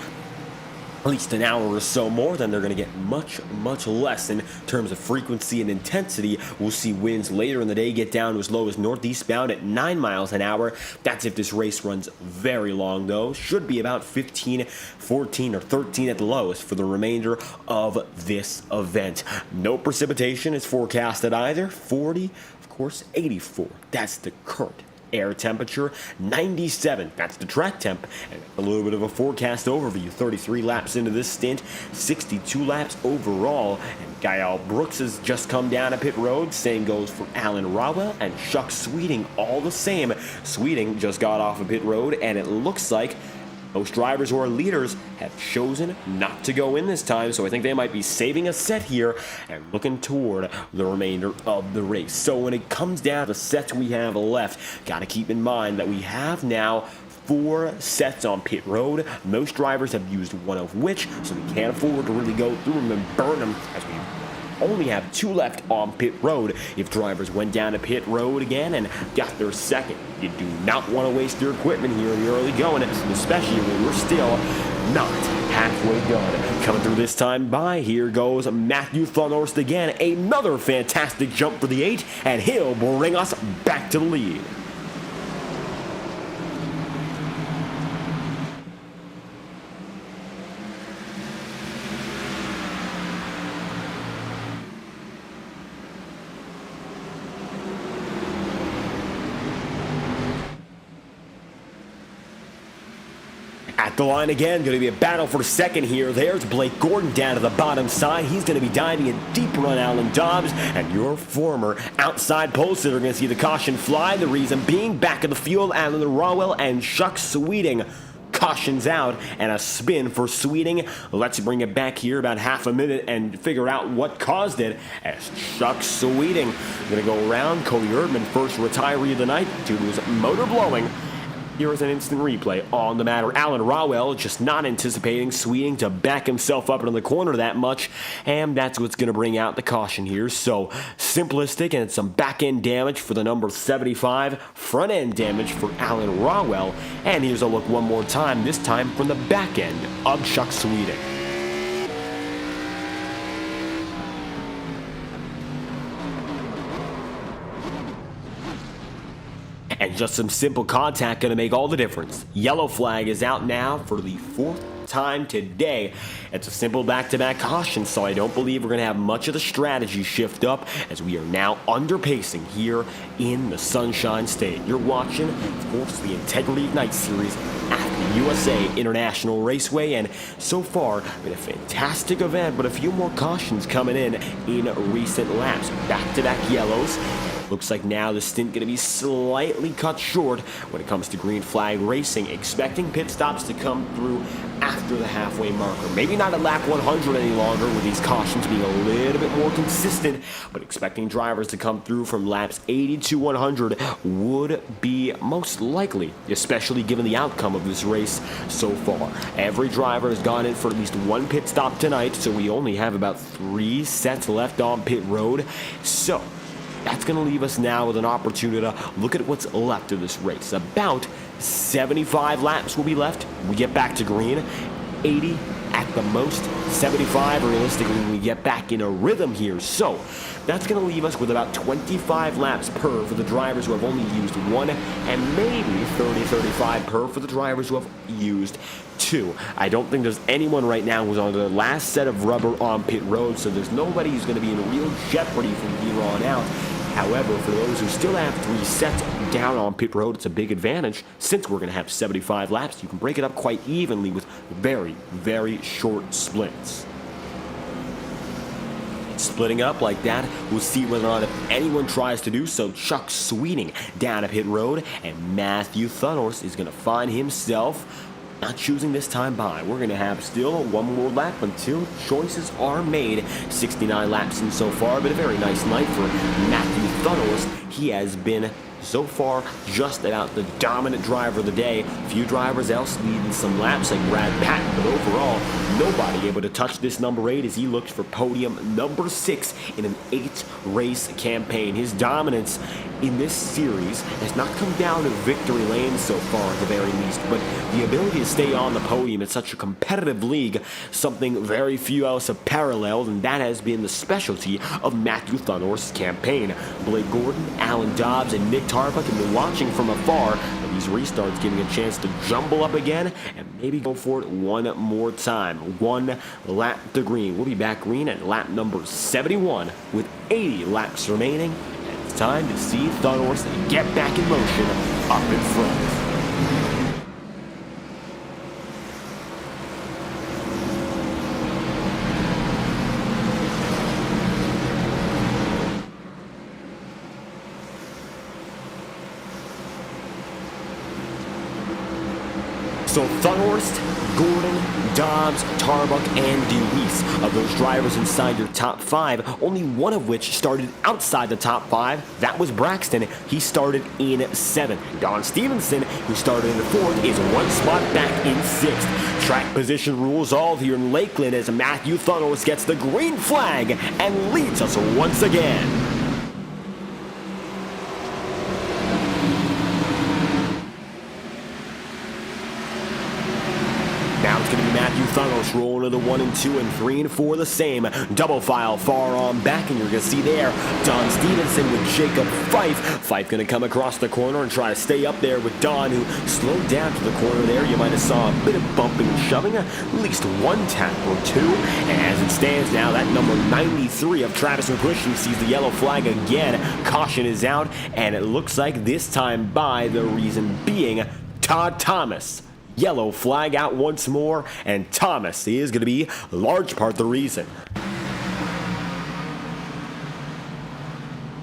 at least an hour or so more, then they're going to get much, much less in terms of frequency and intensity. We'll see winds later in the day get down to as low as northeastbound at 9 miles an hour. That's if this race runs very long, though. Should be about 15, 14, or 13 at the lowest for the remainder of this event. No precipitation is forecasted either. 40, of course, 84. That's the current air temperature. 97, that's the track temp, and a little bit of a forecast overview. 33 laps into this stint, 62 laps overall, and Gael Brooks has just come down a pit road. Same goes for Alan Rowell and Chuck Sweeting, all the same. Sweeting just got off a pit road, and it looks like most drivers who are leaders have chosen not to go in this time, so I think they might be saving a set here and looking toward the remainder of the race. So when it comes down to sets we have left, got to keep in mind that we have now 4 sets on pit road. Most drivers have used one of which, so we can't afford to really go through them and burn them, as we only have 2 left on pit road. If drivers went down to pit road again and got their second, you do not want to waste your equipment here in the early going, especially when we're still not halfway done. Coming through this time by, here goes Matthew Thornhorst again. Another fantastic jump for the 8, and he'll bring us back to the lead. At the line again, going to be a battle for second here. There's Blake Gordon down to the bottom side. He's going to be diving a deep run, Alan Dobbs, and your former outside pole sitter going to see the caution fly. The reason being, back of the field, Alan Rowell and Chuck Sweeting. Cautions out, and a spin for Sweeting. Let's bring it back here about half a minute and figure out what caused it, as Chuck Sweeting going to go around. Cody Erdman, first retiree of the night due to his motor blowing. Here is an instant replay on the matter. Alan Rowell just not anticipating Sweeting to back himself up into the corner that much, and that's what's going to bring out the caution here. So simplistic, and some back-end damage for the number 75, front-end damage for Alan Rowell, and here's a look one more time, this time from the back end of Chuck Sweeting. And just some simple contact going to make all the difference. Yellow flag is out now for the 4th time today. It's a simple back-to-back caution, so I don't believe we're going to have much of the strategy shift up, as we are now under-pacing here in the Sunshine State. You're watching, of course, the Integrity Ignite Series at the USA International Raceway, and so far, been a fantastic event, but a few more cautions coming in recent laps. Back-to-back yellows. Looks like now the stint going to be slightly cut short when it comes to green flag racing, expecting pit stops to come through after the halfway marker. Maybe not at lap 100 any longer, with these cautions being a little bit more consistent, but expecting drivers to come through from laps 80 to 100 would be most likely, especially given the outcome of this race so far. Every driver has gone in for at least 1 pit stop tonight, so we only have about 3 sets left on pit road. So that's going to leave us now with an opportunity to look at what's left of this race. About 75 laps will be left. We get back to green. 80 at the most, 75 realistically when we get back in a rhythm here. So that's going to leave us with about 25 laps per for the drivers who have only used one, and maybe 30-35 per for the drivers who have used two. I don't think there's anyone right now who's on the last set of rubber on pit road, so there's nobody who's going to be in real jeopardy from here on out. However, for those who still have 3 sets down on pit road, it's a big advantage. Since we're going to have 75 laps, you can break it up quite evenly with very, very short splits. Splitting up like that, we'll see whether or not if anyone tries to do so. Chuck Sweeting down a pit road, and Matthew Thunhorse is going to find himself not choosing this time by. We're going to have still one more lap until choices are made. 69 laps in so far, but a very nice night for Matthew Thunhorse. He has been so far just about the dominant driver of the day. A few drivers else leading some laps like Brad Patton, but overall nobody able to touch this number 8 as he looked for podium number 6 in an 8-race campaign. His dominance in this series has not come down to victory lane so far at the very least, but the ability to stay on the podium in such a competitive league, something very few else have paralleled, and that has been the specialty of Matthew Thunhorse's campaign. Blake Gordon, Alan Dobbs, and Nick Tarbuck have been watching from afar, but these restarts giving a chance to jumble up again and maybe go for it one more time. One lap to green. We'll be back green at lap number 71 with 80 laps remaining. And it's time to see Thunhorse get back in motion up in front. So Thunhorse, Gordon, Dobbs, Tarbuck, and DeWeese of those drivers inside your top 5, only one of which started outside the top 5. That was Braxton. He started in 7th. Don Stevenson, who started in 4th, is one spot back in 6th. Track position rules all here in Lakeland as Matthew Thunhorse gets the green flag and leads us once again. Now it's going to be Matthew Thunhorse rolling to the 1 and 2 and 3 and 4 the same. Double file far on back, and you're going to see there Don Stevenson with Jacob Fife. Fife going to come across the corner and try to stay up there with Don, who slowed down to the corner there. You might have saw a bit of bumping and shoving, at least one tap or two. And as it stands now, that number 93 of Travis McCuistion sees the yellow flag again. Caution is out, and it looks like this time by the reason being Todd Thomas. Yellow flag out once more, and Thomas is going to be a large part the reason.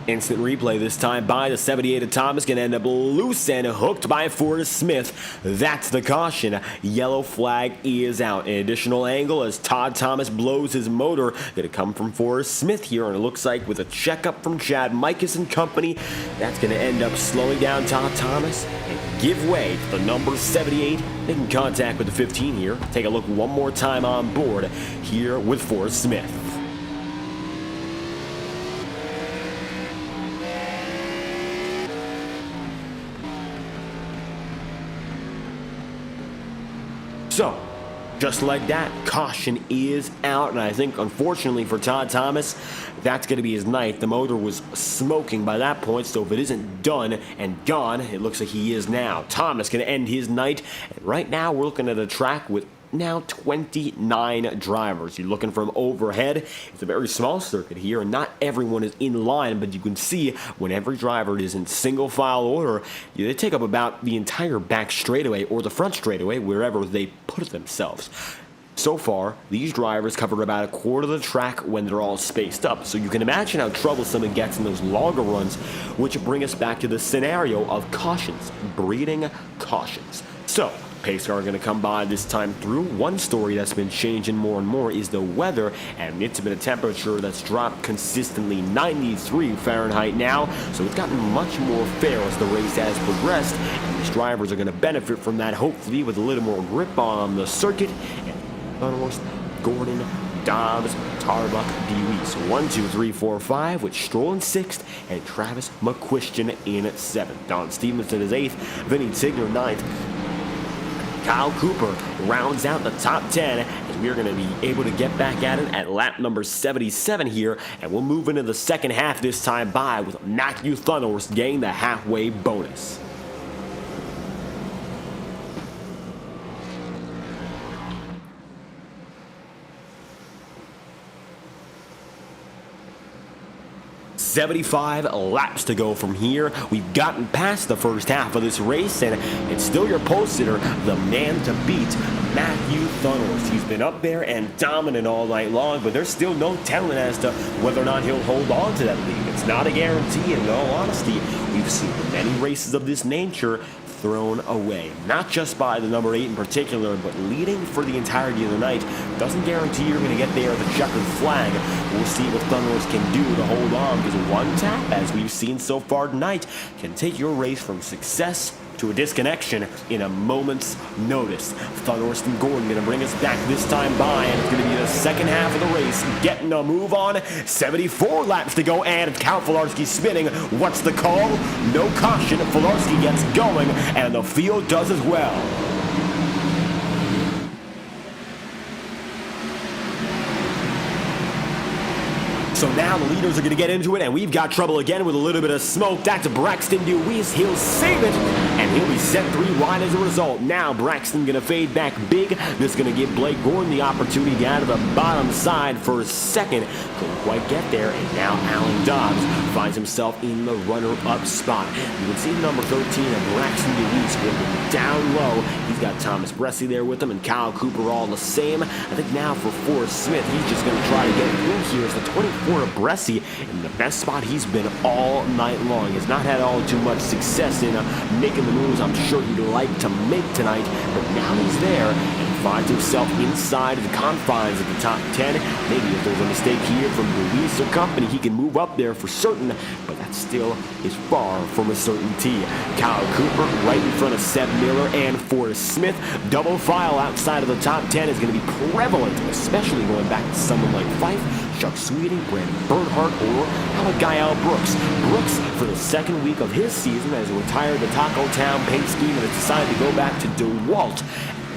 Instant replay this time by the 78 of Thomas, going to end up loose and hooked by Forrest Smith. That's the caution. Yellow flag is out. An additional angle as Todd Thomas blows his motor. Going to come from Forrest Smith here, and it looks like with a checkup from Chad Mikus and company, that's going to end up slowing down Todd Thomas and give way to the number 78. Making contact with the 15 here. Take a look one more time on board here with Forrest Smith. So, just like that, caution is out, and I think, unfortunately for Todd Thomas, that's going to be his night. The motor was smoking by that point, so if it isn't done and gone, it looks like he is now. Thomas going to end his night, and right now we're looking at a track with now 29 drivers. You're looking from overhead. It's a very small circuit here, and not everyone is in line, but you can see when every driver is in single file order, they take up about the entire back straightaway or the front straightaway, wherever they put themselves. So far, these drivers cover about a quarter of the track when they're all spaced up, so you can imagine how troublesome it gets in those longer runs, which bring us back to the scenario of cautions, breeding cautions. So, pace car going to come by this time through. One story that's been changing more and more is the weather, and it's been a temperature that's dropped consistently 93 Fahrenheit now, so it's gotten much more fair as the race has progressed, and these drivers are going to benefit from that, hopefully with a little more grip on the circuit. And Thunhorse, Gordon, Dobbs, Tarbuck, DeWeese 1, 2, 3, 4, 5, with Stroll in 6th and Travis McCuistion in 7th. Don Stevenson is 8th, Vinny Tigner 9th. Kyle Cooper rounds out the top 10, and we're going to be able to get back at it at lap number 77 here, and we'll move into the second half this time by with Matthew Thunderhorse getting the halfway bonus. "75 laps to go from here. We've gotten past the first half of this race, and it's still your pole sitter, the man to beat, Matthew Thunderhorse. He's been up there and dominant all night long, but there's still no telling as to whether or not he'll hold on to that lead. It's not a guarantee, and in all honesty, we've seen many races of this nature thrown away. Not just by the number 8 in particular, but leading for the entirety of the night doesn't guarantee you're going to get there with a checkered flag. We'll see what Thunderhorse can do to hold on, because one tap, as we've seen so far tonight, can take your race from success to a disconnection in a moment's notice. Thunderhorse and Gordon going to bring us back this time by, and it's going to be the second half of the race getting a move on. 74 laps to go, and Cal Filarski spinning. What's the call? No caution. Filarski gets going, and the field does as well. So now the leaders are going to get into it, and we've got trouble again with a little bit of smoke. That's Braxton Deweese. He'll save it, and he'll be set 3 wide as a result. Now Braxton going to fade back big. This is going to give Blake Gordon the opportunity out of the bottom side for a second. Couldn't quite get there, and now Alan Dobbs finds himself in the runner-up spot. You can see number 13 of Braxton Deweese working down low. He's got Thomas Bressie there with him, and Kyle Cooper all the same. I think now for Forrest Smith, he's just going to try to get through here as the 24 of Bressie in the best spot he's been all night long. He has not had all too much success in making the moves I'm sure he'd like to make tonight, but now he's there and finds himself inside of the confines of the top 10. Maybe if there's a mistake here from Deweese or company, he can move up there for certain, but that still is far from a certainty. Kyle Cooper right in front of Seb Miller and Forrest Smith. Double file outside of the top 10 is going to be prevalent, especially going back to someone like Fife, Chuck Sweeting, Brandon Bernhardt, or how about Gael Brooks? Brooks, for the second week of his season, has retired the Taco Town paint scheme and has decided to go back to DeWalt.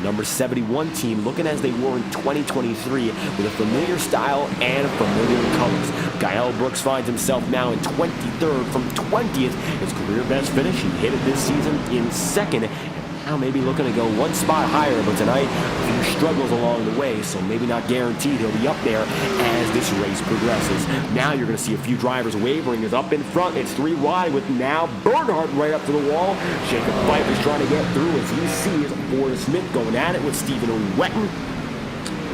Number 71 team looking as they were in 2023 with a familiar style and familiar colors. Gael Brooks finds himself now in 23rd from 20th. His career best finish, he hit it this season in second. Now maybe looking to go one spot higher, but tonight a few struggles along the way, so maybe not guaranteed he'll be up there as this race progresses. Now you're going to see a few drivers wavering. Is up in front. It's 3 wide with now Bernhardt right up to the wall. Jacob Fife is trying to get through as he sees Forrest Smith going at it with Stephen Wetton.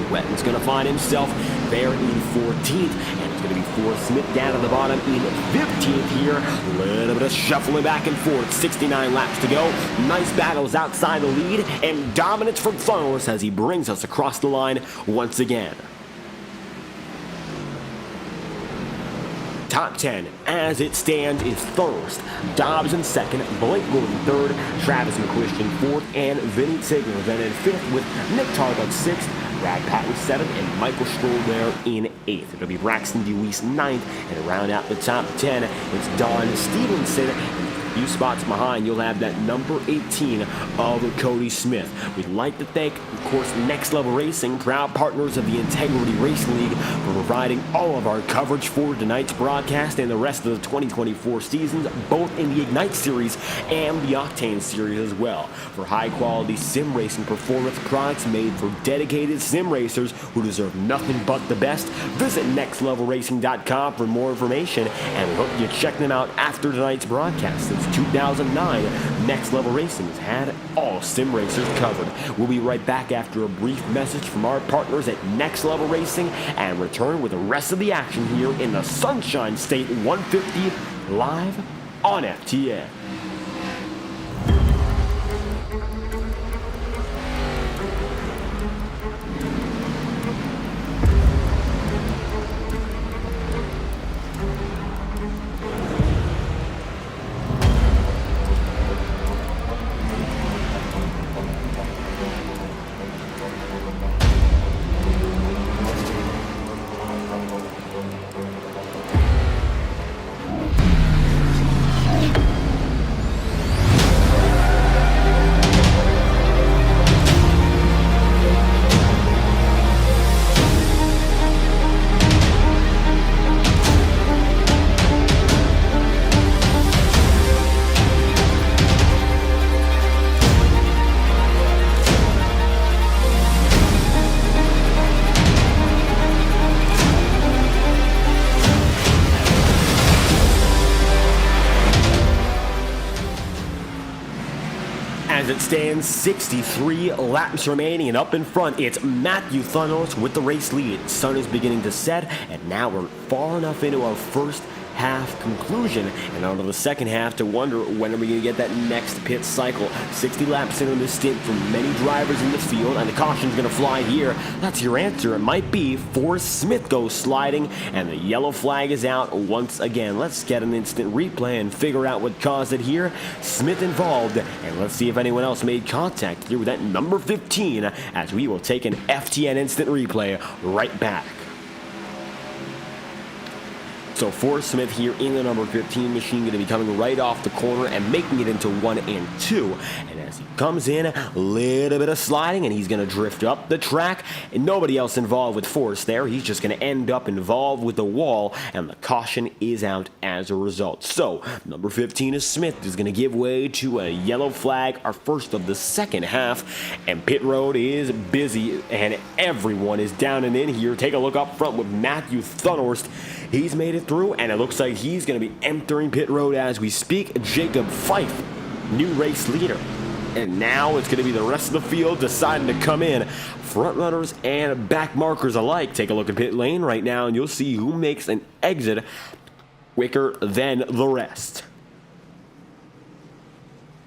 Wetton's going to find himself there in 14th, and it's going to be Forrest Smith down at the bottom in 15th here. A little bit of shuffling back and forth. 69 laps to go. Nice battles outside the lead, and dominance from Thunderhorse as he brings us across the line once again. Top 10 as it stands is Thunderhorse, Dobbs in second, Blake Gordon third, Travis McCuistion fourth, and Vinny Tigner then in fifth with Nick Tarbuck sixth, Brad Patton 7th, and Michael Stroll there in 8th. It'll be Braxton Deweese 9th, and around out the top 10, it's Don Stevenson. A few spots behind, you'll have that number 18 of Cody Smith. We'd like to thank, of course, Next Level Racing, proud partners of the Integrity Race League, for providing all of our coverage for tonight's broadcast and the rest of the 2024 seasons, both in the Ignite Series and the Octane Series as well. For high-quality sim racing performance products made for dedicated sim racers who deserve nothing but the best, visit nextlevelracing.com for more information, and we hope you check them out after tonight's broadcast. Since 2009, Next Level Racing has had all sim racers covered. We'll be right back after a brief message from our partners at Next Level Racing and return with the rest of the action here in the Sunshine State 150 live on FTN. As it stands, 63 laps remaining, and up in front, it's Matthew Thunos with the race lead. Sun is beginning to set, and now we're far enough into our first half conclusion and onto the second half to wonder when are we going to get that next pit cycle. 60 laps into this stint for many drivers in the field, and the caution's going to fly here. That's your answer. It might be Forrest Smith goes sliding, and the yellow flag is out once again. Let's get an instant replay and figure out what caused it here. Smith involved, and let's see if anyone else made contact here with that number 15 as we will take an FTN instant replay right back. So Forrest Smith here in the number 15 machine, going to be coming right off the corner and making it into 1 and 2. And as he comes in, a little bit of sliding, and he's going to drift up the track. And nobody else involved with Forrest there. He's just going to end up involved with the wall, and the caution is out as a result. So number 15 is Smith, is going to give way to a yellow flag, our first of the second half. And pit road is busy, and everyone is down and in here. Take a look up front with Matthew Thunhorst. He's made it through, and it looks like he's going to be entering pit road as we speak. Jacob Fife, new race leader. And now it's going to be the rest of the field deciding to come in. Front runners and back markers alike. Take a look at pit lane right now, and you'll see who makes an exit quicker than the rest.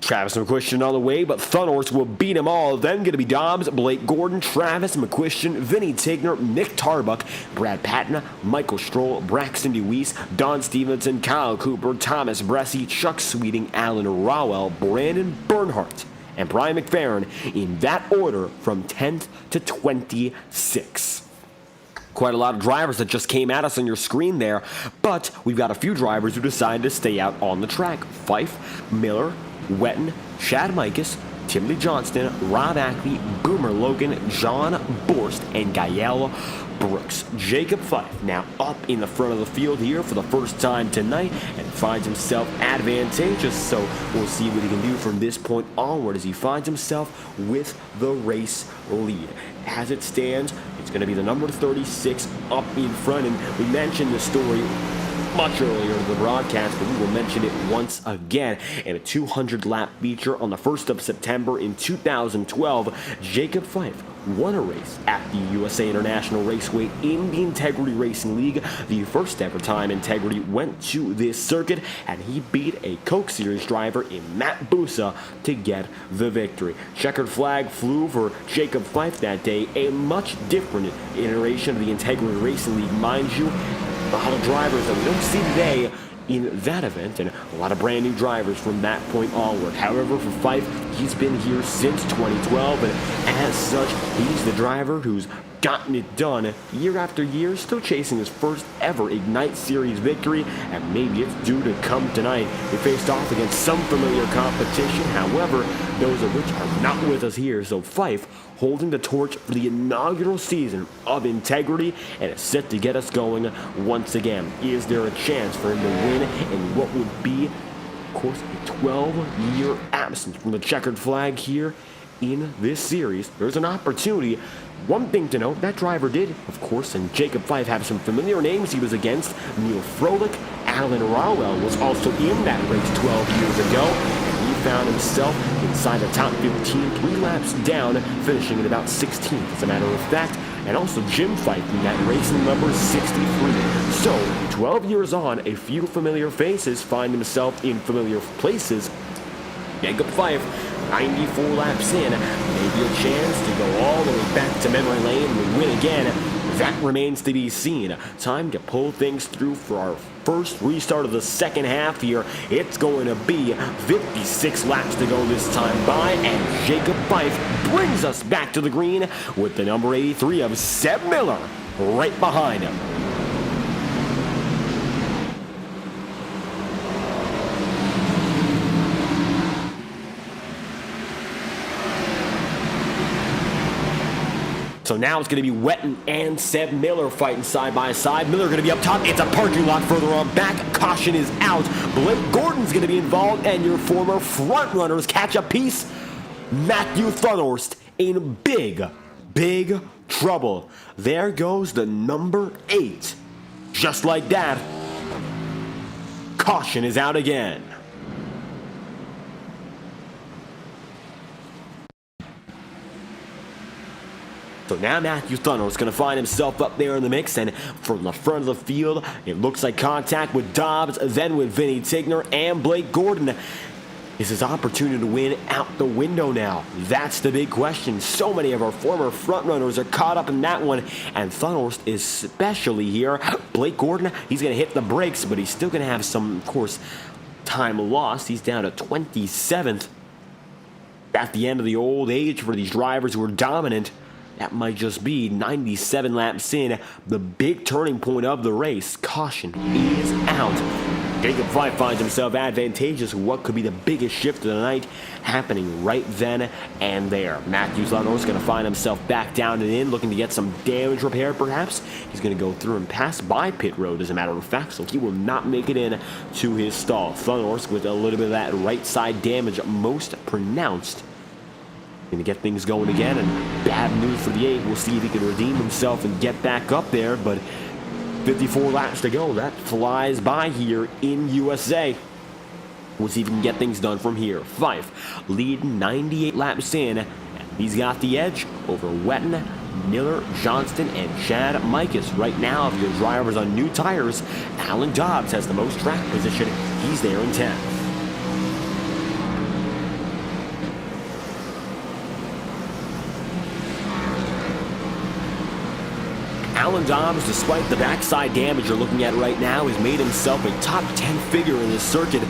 Travis McQuistion on the way, but Thunhorst will beat them all. Then going to be Dobbs, Blake Gordon, Travis McQuistion, Vinny Tigner, Nick Tarbuck, Brad Patton, Michael Stroll, Braxton DeWeese, Don Stevenson, Kyle Cooper, Thomas Bressie, Chuck Sweeting, Alan Rowell, Brandon Bernhardt, and Brian McFerrin in that order from 10th to 26. Quite a lot of drivers that just came at us on your screen there, but we've got a few drivers who decided to stay out on the track. Fife, Miller, Wetton, Chad Mikus, Tim Lee Johnston, Rob Ackley, Boomer Logan, John Borst, and Gael Brooks. Jacob Fife now up in the front of the field here for the first time tonight and finds himself advantageous, so we'll see what he can do from this point onward as he finds himself with the race lead. As it stands, it's going to be the number 36 up in front, and we mentioned the story much earlier in the broadcast, but we will mention it once again. In a 200-lap feature on the 1st of September in 2012, Jacob Fife won a race at the USA International Raceway in the Integrity Racing League, the first ever time Integrity went to this circuit, and he beat a Coke Series driver in Matt Busa to get the victory. Checkered flag flew for Jacob Fife that day, a much different iteration of the Integrity Racing League, mind you. A lot of drivers that we don't see today in that event, and a lot of brand new drivers from that point onward. However, for Fife, he's been here since 2012, and as such, he's the driver who's gotten it done year after year, still chasing his first ever Ignite Series victory, and maybe it's due to come tonight. He faced off against some familiar competition, however, those of which are not with us here, so Fife holding the torch for the inaugural season of Integrity, and it's set to get us going once again. Is there a chance for him to win in what would be, of course, a 12-year absence from the checkered flag here in this series? There's an opportunity. One thing to note, that driver did, of course, and Jacob Fife have some familiar names he was against. Neil Froelich, Alan Rowell was also in that race 12 years ago, and he found himself inside the top 15, 3 laps down, finishing at about 16th, as a matter of fact. And also Jim Fife in that race number 63. So, 12 years on, a few familiar faces find himself in familiar places. Jacob Fife, 94 laps in, maybe a chance to go all the way back to memory lane and win again. That remains to be seen. Time to pull things through for our first restart of the second half here. It's going to be 56 laps to go this time by, and Jacob Fife brings us back to the green with the number 83 of Seb Miller right behind him. So now it's going to be Wetton and Seb Miller fighting side by side. Miller going to be up top. It's a parking lot further on back. Caution is out. Blake Gordon's going to be involved, and your former front runners catch a piece. Matthew Thunhorst in big, big trouble. There goes the number 8. Just like that, caution is out again. So now Matthew Thunder is going to find himself up there in the mix, and from the front of the field, it looks like contact with Dobbs, then with Vinny Tigner and Blake Gordon. Is his opportunity to win out the window now? That's the big question. So many of our former frontrunners are caught up in that one, and Thunderhorst is especially here. Blake Gordon, he's going to hit the brakes, but he's still going to have some, of course, time lost. He's down to 27th. At the end of the old age for these drivers who are dominant. That might just be 97 laps in, the big turning point of the race. Caution is out. Jacob Fife finds himself advantageous. What could be the biggest shift of the night happening right then and there. Matthew Thunder is going to find himself back down and in, looking to get some damage repaired perhaps. He's going to go through and pass by pit road, as a matter of fact, so he will not make it in to his stall. Thunderhorst with a little bit of that right side damage most pronounced. Going to get things going again, and bad news for the 8. We'll see if he can redeem himself and get back up there, but 54 laps to go. That flies by here in USA. We'll see if he can get things done from here. Fife leading 98 laps in. He's got the edge over Wetton, Miller, Johnston, and Chad Mikas. Right now, if your driver's on new tires, Alan Dobbs has the most track position. He's there in 10th. Alan Dobbs, despite the backside damage you're looking at right now, has made himself a top 10 figure in this circuit.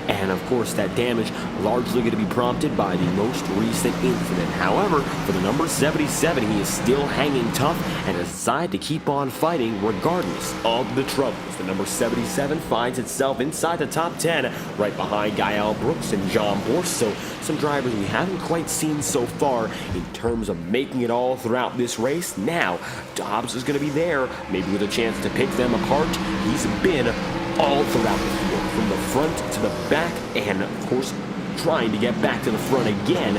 And of course, that damage largely going to be prompted by the most recent incident. However, for the number 77, he is still hanging tough and has decided to keep on fighting regardless of the troubles. The number 77 finds itself inside the top 10, right behind Gael Brooks and John Borst. So some drivers we haven't quite seen so far in terms of making it all throughout this race. Now, Dobbs is going to be there, maybe with a chance to pick them apart. He's been all throughout the field, from the front to the back, and of course, trying to get back to the front again.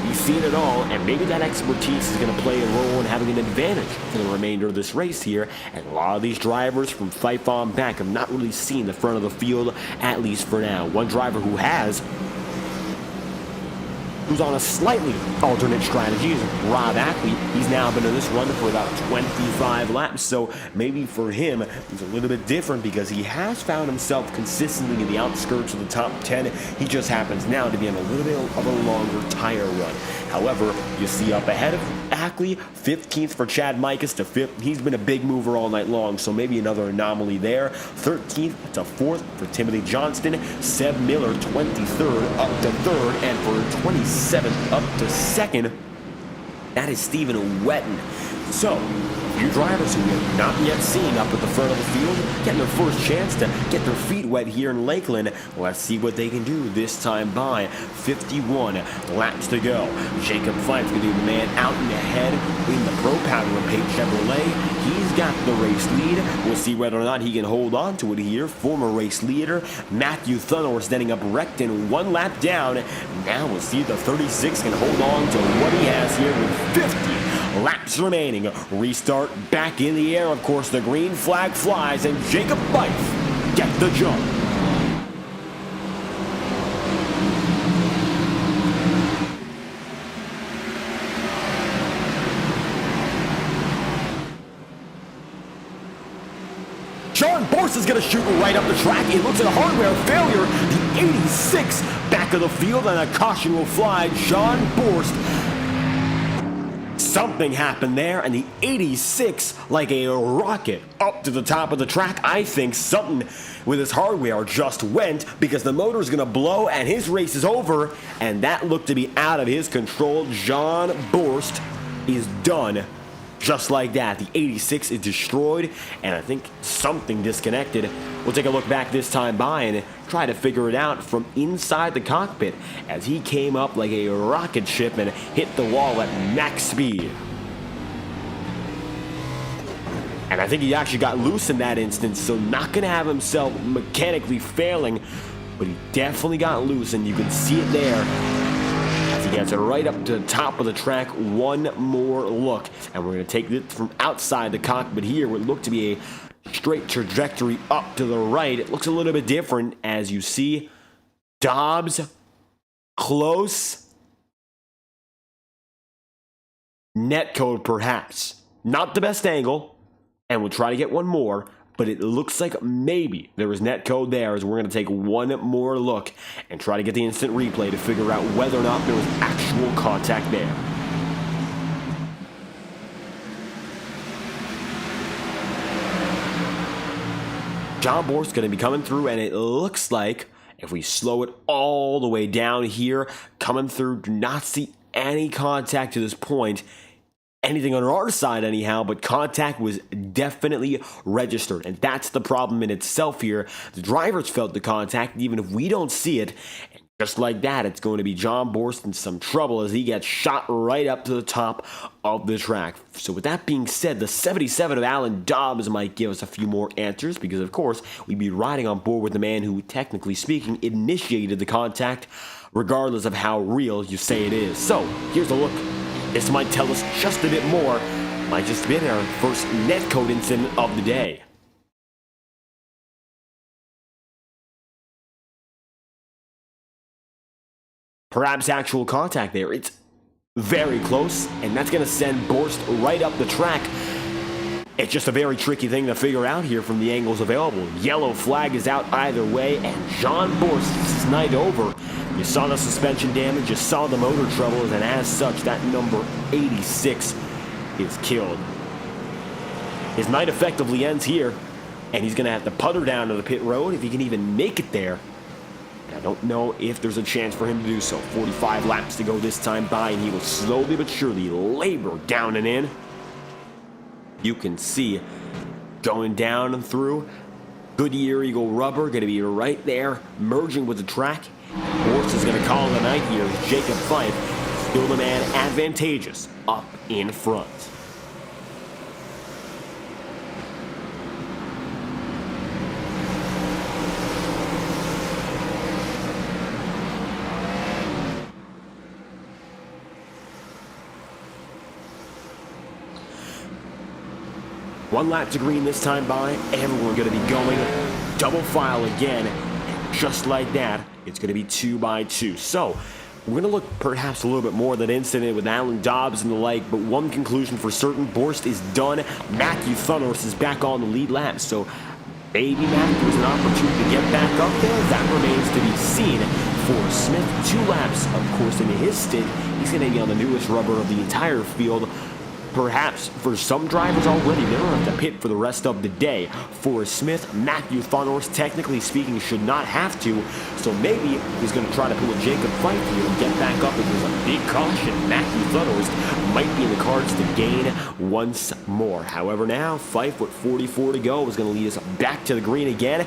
He's seen it all, and maybe that expertise is going to play a role in having an advantage for the remainder of this race here. And a lot of these drivers from Fife on back have not really seen the front of the field, at least for now. One driver who's on a slightly alternate strategy is Rob Ackley. He's now been in this run for about 25 laps, so maybe for him it's a little bit different because he has found himself consistently in the outskirts of the top 10. He just happens now to be on a little bit of a longer tire run. However, you see up ahead of Ackley, 15th for Chad Mikas to 5th. He's been a big mover all night long, so maybe another anomaly there. 13th to 4th for Timothy Johnston. Seb Miller, 23rd up to 3rd, and for 27th up to 2nd, that is Stephen Wetton. So, a few drivers who we have not yet seen up at the front of the field, getting their first chance to get their feet wet here in Lakeland. Let's see what they can do this time by 51 laps to go. Jacob Fife going to be the man out and ahead in the Pro Powder of Pate Chevrolet. He's got the race lead. We'll see whether or not he can hold on to it here. Former race leader Matthew Thunder standing up wrecked in 1 lap down. Now we'll see if the 36 can hold on to what he has here with 50 laps remaining. Restart back in the air. Of course, the green flag flies, and Jacob Fife gets the jump. John Borst is going to shoot right up the track. It looks at a hardware failure. The 86 back of the field, and a caution will fly. John Borst. Something happened there, and the 86, like a rocket, up to the top of the track. I think something with his hardware just went, because the motor's going to blow, and his race is over, and that looked to be out of his control. John Borst is done. Just like that, the 86 is destroyed, and I think something disconnected. We'll take a look back this time by and try to figure it out from inside the cockpit as he came up like a rocket ship and hit the wall at max speed. And I think he actually got loose in that instance, so not going to have himself mechanically failing, but he definitely got loose, and you can see it there. He gets it right up to the top of the track. One more look, and we're going to take it from outside the cockpit here. What looked to be a straight trajectory up to the right. It looks a little bit different, as you see. Dobbs close. Netcode perhaps. Not the best angle, and we'll try to get one more, but it looks like maybe there was netcode there, as we're going to take one more look and try to get the instant replay to figure out whether or not there was actual contact there. John Borst's going to be coming through, and it looks like if we slow it all the way down here, coming through, do not see any contact to this point. Anything on our side anyhow, but contact was definitely registered, and that's the problem in itself here. The drivers felt the contact, even if we don't see it. And just like that, it's going to be John Borst in some trouble as he gets shot right up to the top of the track. So with that being said, the 77 of Alan Dobbs might give us a few more answers, because of course we'd be riding on board with the man who, technically speaking, initiated the contact, regardless of how real you say it is. So here's a look. This might tell us just a bit more. Might just been our first netcode incident of the day. Perhaps actual contact there. It's very close, and that's going to send Borst right up the track. It's just a very tricky thing to figure out here from the angles available. Yellow flag is out either way, and John Borst sniped over. You saw the suspension damage, you saw the motor troubles, and as such, that number 86 is killed. His night effectively ends here, and he's going to have to putter down to the pit road if he can even make it there. I don't know if there's a chance for him to do so. 45 laps to go this time by, and he will slowly but surely labor down and in. You can see going down and through. Goodyear Eagle rubber going to be right there, merging with the track. Borst is going to call it a night here with Jacob Fife, still the man advantageous up in front. One lap to green this time by. Everyone going to be going double file again. And just like that, it's going to be 2 by 2. So we're going to look perhaps a little bit more at that incident with Alan Dobbs and the like, but one conclusion for certain, Borst is done. Matthew Thunhorse is back on the lead lap, so maybe Matthew's an opportunity to get back up there. That remains to be seen. For Smith, 2 laps, of course, in his stint, he's going to be on the newest rubber of the entire field. Perhaps for some drivers already, they don't have to pit for the rest of the day. For Smith, Matthew Thunhorse, technically speaking, should not have to. So maybe he's going to try to pull a Jacob Fife here and get back up. If there's a big caution, Matthew Thunhorse might be in the cards to gain once more. However, now, Fife with 44 to go is going to lead us back to the green again.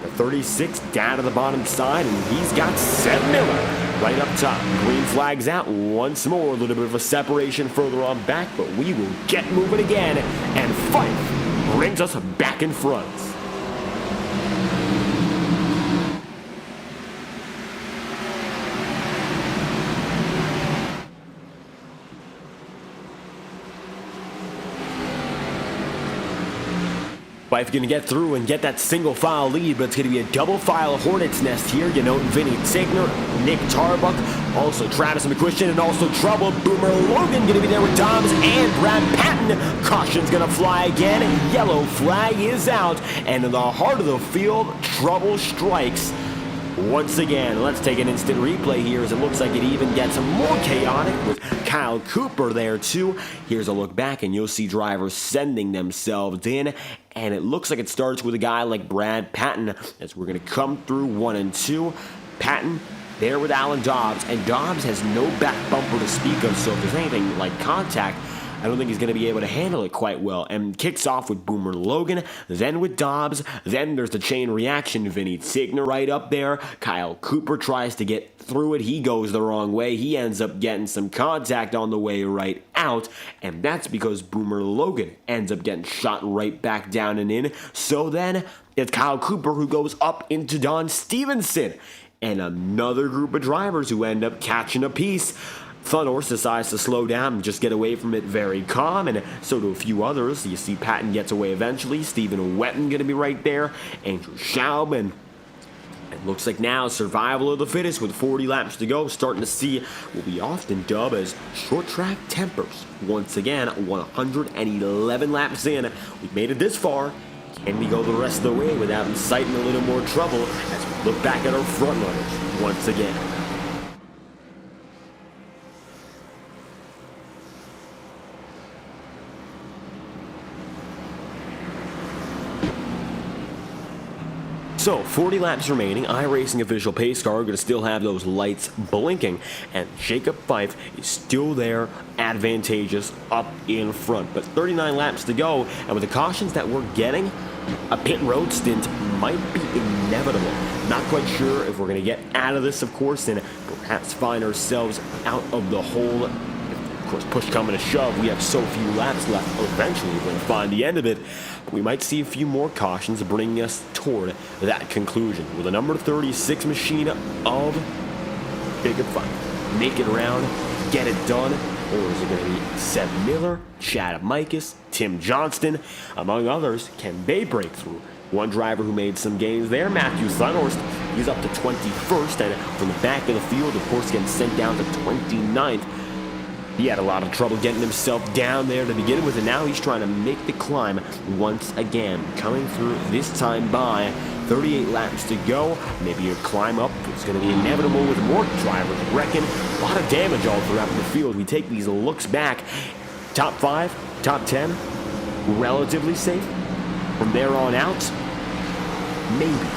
The 36 down to the bottom side, and he's got Seth Miller right up top. Green flag's out once more. A little bit of a separation further on back, but we will get moving again, and Fife brings us back in front. Fife going to get through and get that single file lead, but it's going to be a double file Hornet's Nest here. You know, Vinny Tigner, Nick Tarbuck, also Travis McQuistion, and also Trouble. Boomer Logan going to be there with Dobbs and Brad Patton. Caution's going to fly again. Yellow flag is out, and in the heart of the field, Trouble strikes once again. Let's take an instant replay here, as it looks like it even gets more chaotic with Kyle Cooper there too. Here's a look back, and you'll see drivers sending themselves in, and it looks like it starts with a guy like Brad Patton, as we're going to come through 1 and 2. Patton there with Alan Dobbs, and Dobbs has no back bumper to speak of, so if there's anything like contact, I don't think he's going to be able to handle it quite well. And kicks off with Boomer Logan, then with Dobbs, then there's the chain reaction. Vinny Tigner right up there. Kyle Cooper tries to get through it. He goes the wrong way. He ends up getting some contact on the way right out, and that's because Boomer Logan ends up getting shot right back down and in. So then it's Kyle Cooper who goes up into Don Stevenson, and another group of drivers who end up catching a piece. Thunhorse decides to slow down and just get away from it very calm, and so do a few others. You see Patton gets away eventually. Stephen Wetton going to be right there. Andrew Schaub and And looks like now survival of the fittest with 40 laps to go, starting to see what we often dub as short track tempers. Once again, 111 laps in, we've made it this far. Can we go the rest of the way without inciting a little more trouble as we look back at our front runners once again? So, 40 laps remaining. iRacing official pace car are going to still have those lights blinking, and Jacob Fife is still there, advantageous up in front. But 39 laps to go, and with the cautions that we're getting, a pit road stint might be inevitable. Not quite sure if we're going to get out of this, of course, and perhaps find ourselves out of the hole. Of course, push coming to shove, we have so few laps left. Eventually, we're going to find the end of it. But we might see a few more cautions bringing us toward that conclusion. Will the number 36 machine of Jacob Fife make it around, get it done? Or is it going to be Seb Miller, Chad Mikas, Tim Johnston, among others? Can they break through? One driver who made some gains there, Matthew Thunhorst, he's up to 21st, and from the back of the field, of course, getting sent down to 29th. He had a lot of trouble getting himself down there to begin with, and now he's trying to make the climb once again. Coming through this time by 38 laps to go. Maybe a climb up is going to be inevitable with more drivers. Reckon a lot of damage all throughout the field. We take these looks back. Top 5, top 10, relatively safe. From there on out, maybe.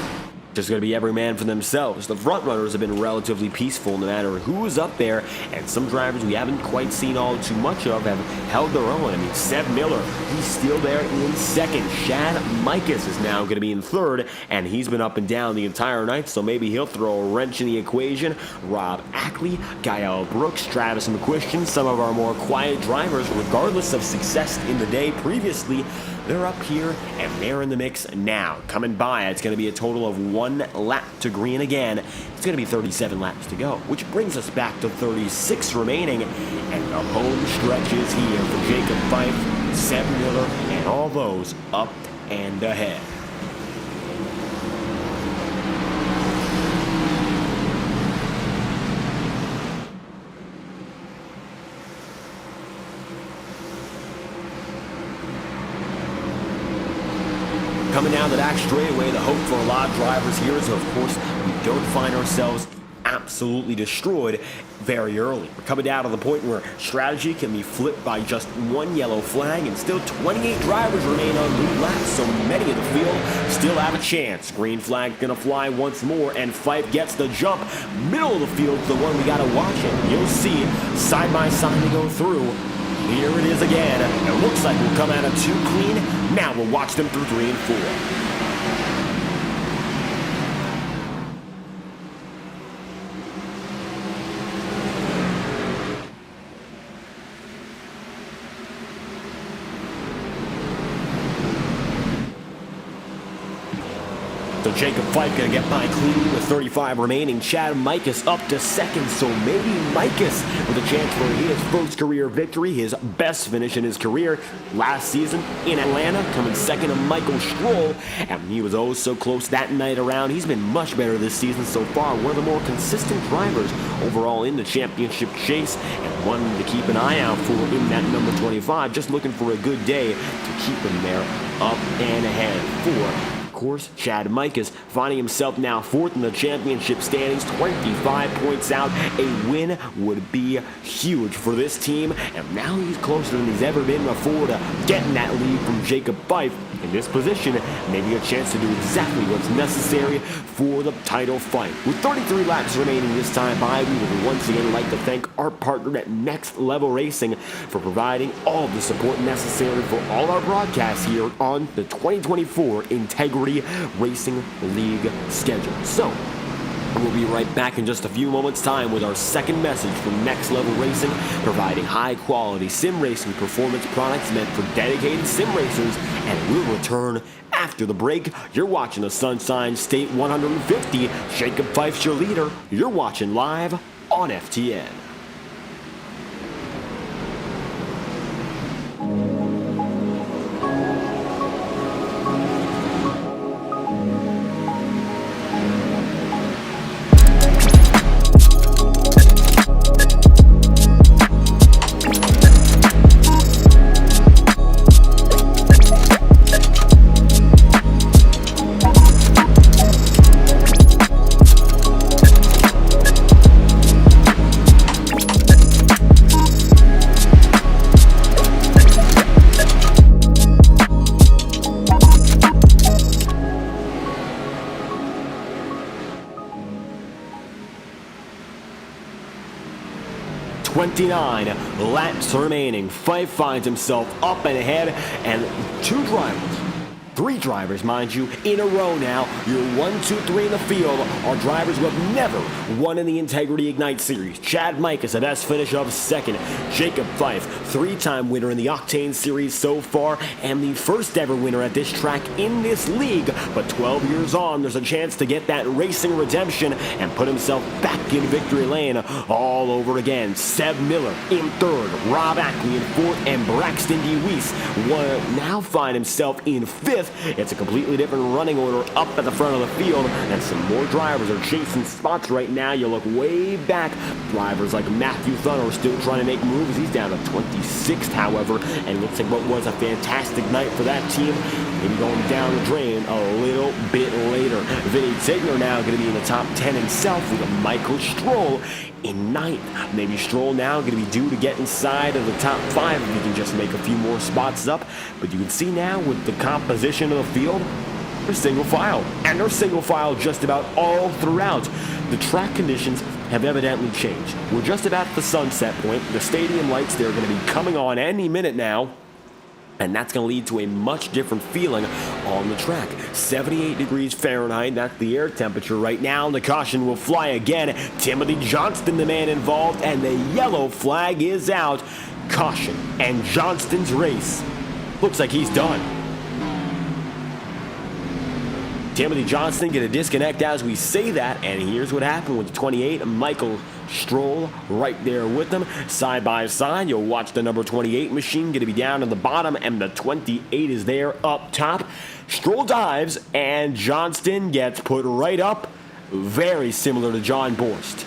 Just going to be every man for themselves. The front runners have been relatively peaceful no matter who is up there, and some drivers we haven't quite seen all too much of have held their own. I mean, Seb Miller, he's still there in second. Chad Mikas is now going to be in third, and he's been up and down the entire night, so maybe he'll throw a wrench in the equation. Rob Ackley, Gael Brooks, Travis McQuiston, some of our more quiet drivers, regardless of success in the day previously, they're up here, and they're in the mix now. Coming by, it's going to be a total of 1 lap to green again. It's going to be 37 laps to go, which brings us back to 36 remaining. And the home stretch is here for Jacob Fife, Seb Miller, and all those up and ahead. Coming down the back straightaway, the hope for a lot of drivers here is, of course, we don't find ourselves absolutely destroyed very early. We're coming down to the point where strategy can be flipped by just one yellow flag, and still 28 drivers remain on lead laps, so many of the field still have a chance. Green flag gonna fly once more, and Fife gets the jump. Middle of the field is the one we gotta watch, and you'll see side by side to go through. Here it is again. It looks like we'll come out of 2 clean. Now we'll watch them through 3 and 4. So Jacob Fife gonna get by clean with 35 remaining. Chad Mikas up to second, so maybe Mikas with a chance for his first career victory, his best finish in his career last season in Atlanta, coming second to Michael Stroll, and he was oh so close that night around. He's been much better this season so far, one of the more consistent drivers overall in the championship chase, and one to keep an eye out for in that number 25, just looking for a good day to keep him there up and ahead for course, Chad Mikas finding himself now 4th in the championship standings, 25 points out. A win would be huge for this team, and now he's closer than he's ever been before to getting that lead from Jacob Fife. In this position, maybe a chance to do exactly what's necessary for the title fight. With 33 laps remaining this time by, we would once again like to thank our partner at Next Level Racing for providing all the support necessary for all our broadcasts here on the 2024 Integrity Racing League schedule. So, we'll be right back in just a few moments' time with our second message from Next Level Racing, providing high-quality sim racing performance products meant for dedicated sim racers, and we'll return after the break. You're watching the Sunshine State 150. Jacob Fife's your leader. You're watching live on FTN. 29 laps remaining. Fife finds himself up and ahead, and three drivers, mind you, in a row now. Your 1, 2, 3 in the field are drivers who have never won in the Integrity Ignite Series. Chad Mikas, the best finish of second. Jacob Fife, 3-time winner in the Octane Series so far, and the first ever winner at this track in this league. But 12 years on, there's a chance to get that racing redemption and put himself back in victory lane all over again. Seb Miller in third, Rob Ackley in fourth, and Braxton DeWeese will now find himself in fifth. It's a completely different running order up at the front of the field, and some more drivers are chasing spots right now. You look way back. Drivers like Matthew Thunner are still trying to make moves. He's down to 26th, however, and looks like what was a fantastic night for that team. Maybe going down the drain a little bit later. Vinny Tigner now going to be in the top 10 himself with Michael Stroll in ninth. Maybe Stroll now going to be due to get inside of the top 5 if he can just make a few more spots up. But you can see now with the composition of the field, they're single file. And they're single file just about all throughout. The track conditions have evidently changed. We're just about at the sunset point. The stadium lights, they're going to be coming on any minute now. And that's going to lead to a much different feeling on the track. 78 degrees Fahrenheit, that's the air temperature right now. The caution will fly again. Timothy Johnston, the man involved, and the yellow flag is out. Caution, and Johnston's race looks like he's done. Timothy Johnston going to disconnect as we say that, and here's what happened with 28, Michael Stroll right there with them, side by side. You'll watch the number 28 machine going to be down in the bottom, and the 28 is there up top. Stroll dives, and Johnston gets put right up, very similar to John Borst.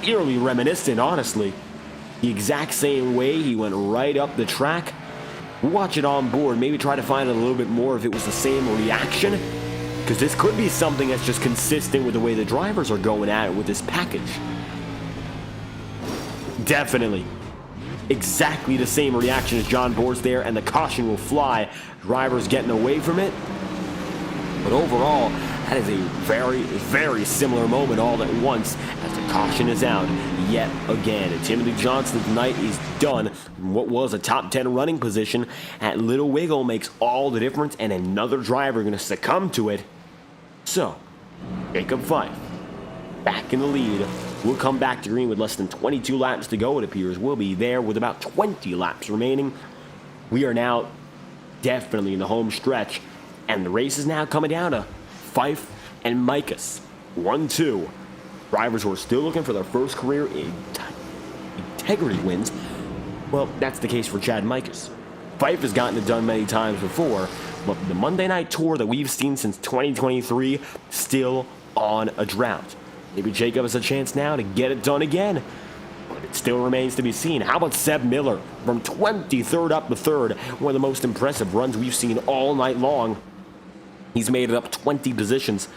Eerily reminiscent, honestly. The exact same way he went right up the track. We'll watch it on board, maybe try to find out a little bit more if it was the same reaction, because this could be something that's just consistent with the way the drivers are going at it with this package. Definitely. Exactly the same reaction as John Borst there, and the caution will fly. Drivers getting away from it. But overall, that is a very, very similar moment all at once as the caution is out yet again. And Timothy Johnston's night is done. What was a top 10 running position at Little Wiggle makes all the difference, and another driver going to succumb to it. So, Jacob Fife back in the lead. We'll come back to green with less than 22 laps to go, it appears. We'll be there with about 20 laps remaining. We are now definitely in the home stretch, and the race is now coming down to Fife and Mikas. 1-2. Drivers who are still looking for their first career integrity wins. Well, that's the case for Chad Mikas. Fife has gotten it done many times before, but the Monday Night Tour that we've seen since 2023 still on a drought. Maybe Jacob has a chance now to get it done again, but it still remains to be seen. How about Seb Miller from 23rd up to 3rd? One of the most impressive runs we've seen all night long. He's made it up 20 positions.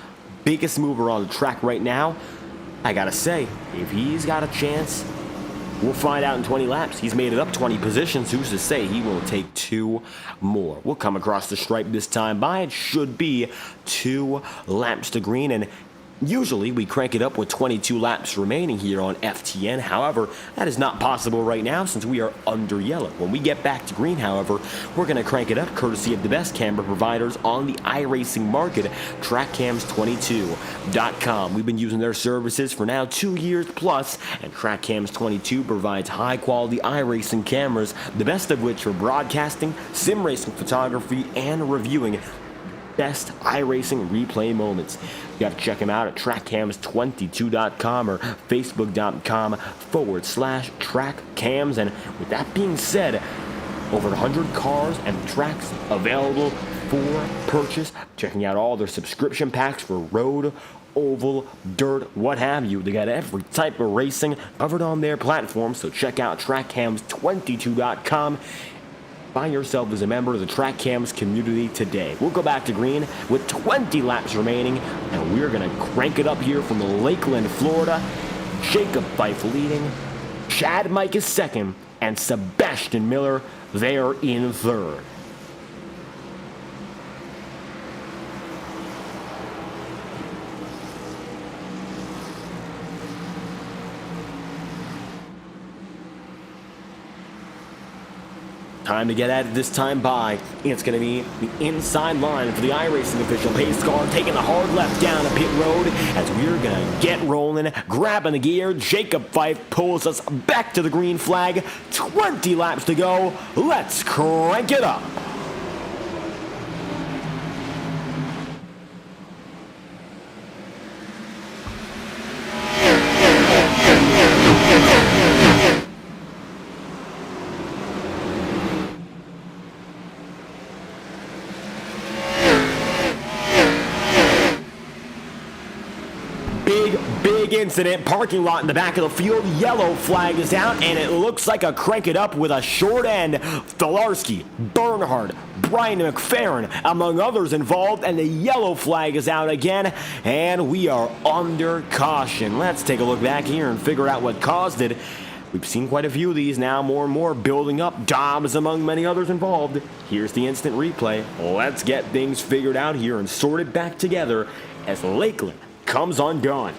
Biggest mover on the track right now. I gotta say, if he's got a chance, we'll find out in 20 laps. He's made it up 20 positions. Who's to say he won't take 2 more? We'll come across the stripe this time by. It should be 2 laps to green, and usually we crank it up with 22 laps remaining here on FTN. However, that is not possible right now since we are under yellow. When we get back to green, however, we're going to crank it up courtesy of the best camera providers on the iRacing market, TrackCams22.com. We've been using their services for now 2 years plus, and TrackCams22 provides high-quality iRacing cameras, the best of which for broadcasting, sim racing photography, and reviewing best iRacing replay moments. You have to check them out at trackcams22.com or facebook.com/trackcams. And with that being said, over 100 cars and tracks available for purchase. Checking out all their subscription packs for road, oval, dirt, what have you. They got every type of racing covered on their platform, so check out trackcams22.com. Find yourself as a member of the Track Cams community today. We'll go back to green with 20 laps remaining, and we're going to crank it up here from Lakeland, Florida. Jacob Fife leading, Chad Mikas second, and Sebastian Miller there in third. Time to get at it this time by. It's going to be the inside line for the iRacing official. Pace car taking the hard left down to pit road as we're going to get rolling. Grabbing the gear, Jacob Fife pulls us back to the green flag. 20 laps to go. Let's crank it up. Big incident. Parking lot in the back of the field. Yellow flag is out, and it looks like a crank it up with a short end. Stolarski, Bernhardt, Brian McFerrin, among others involved, and the yellow flag is out again, and we are under caution. Let's take a look back here and figure out what caused it. We've seen quite a few of these now, more and more building up. Dobbs among many others involved. Here's the instant replay. Let's get things figured out here and sort it back together as Lakeland comes undone.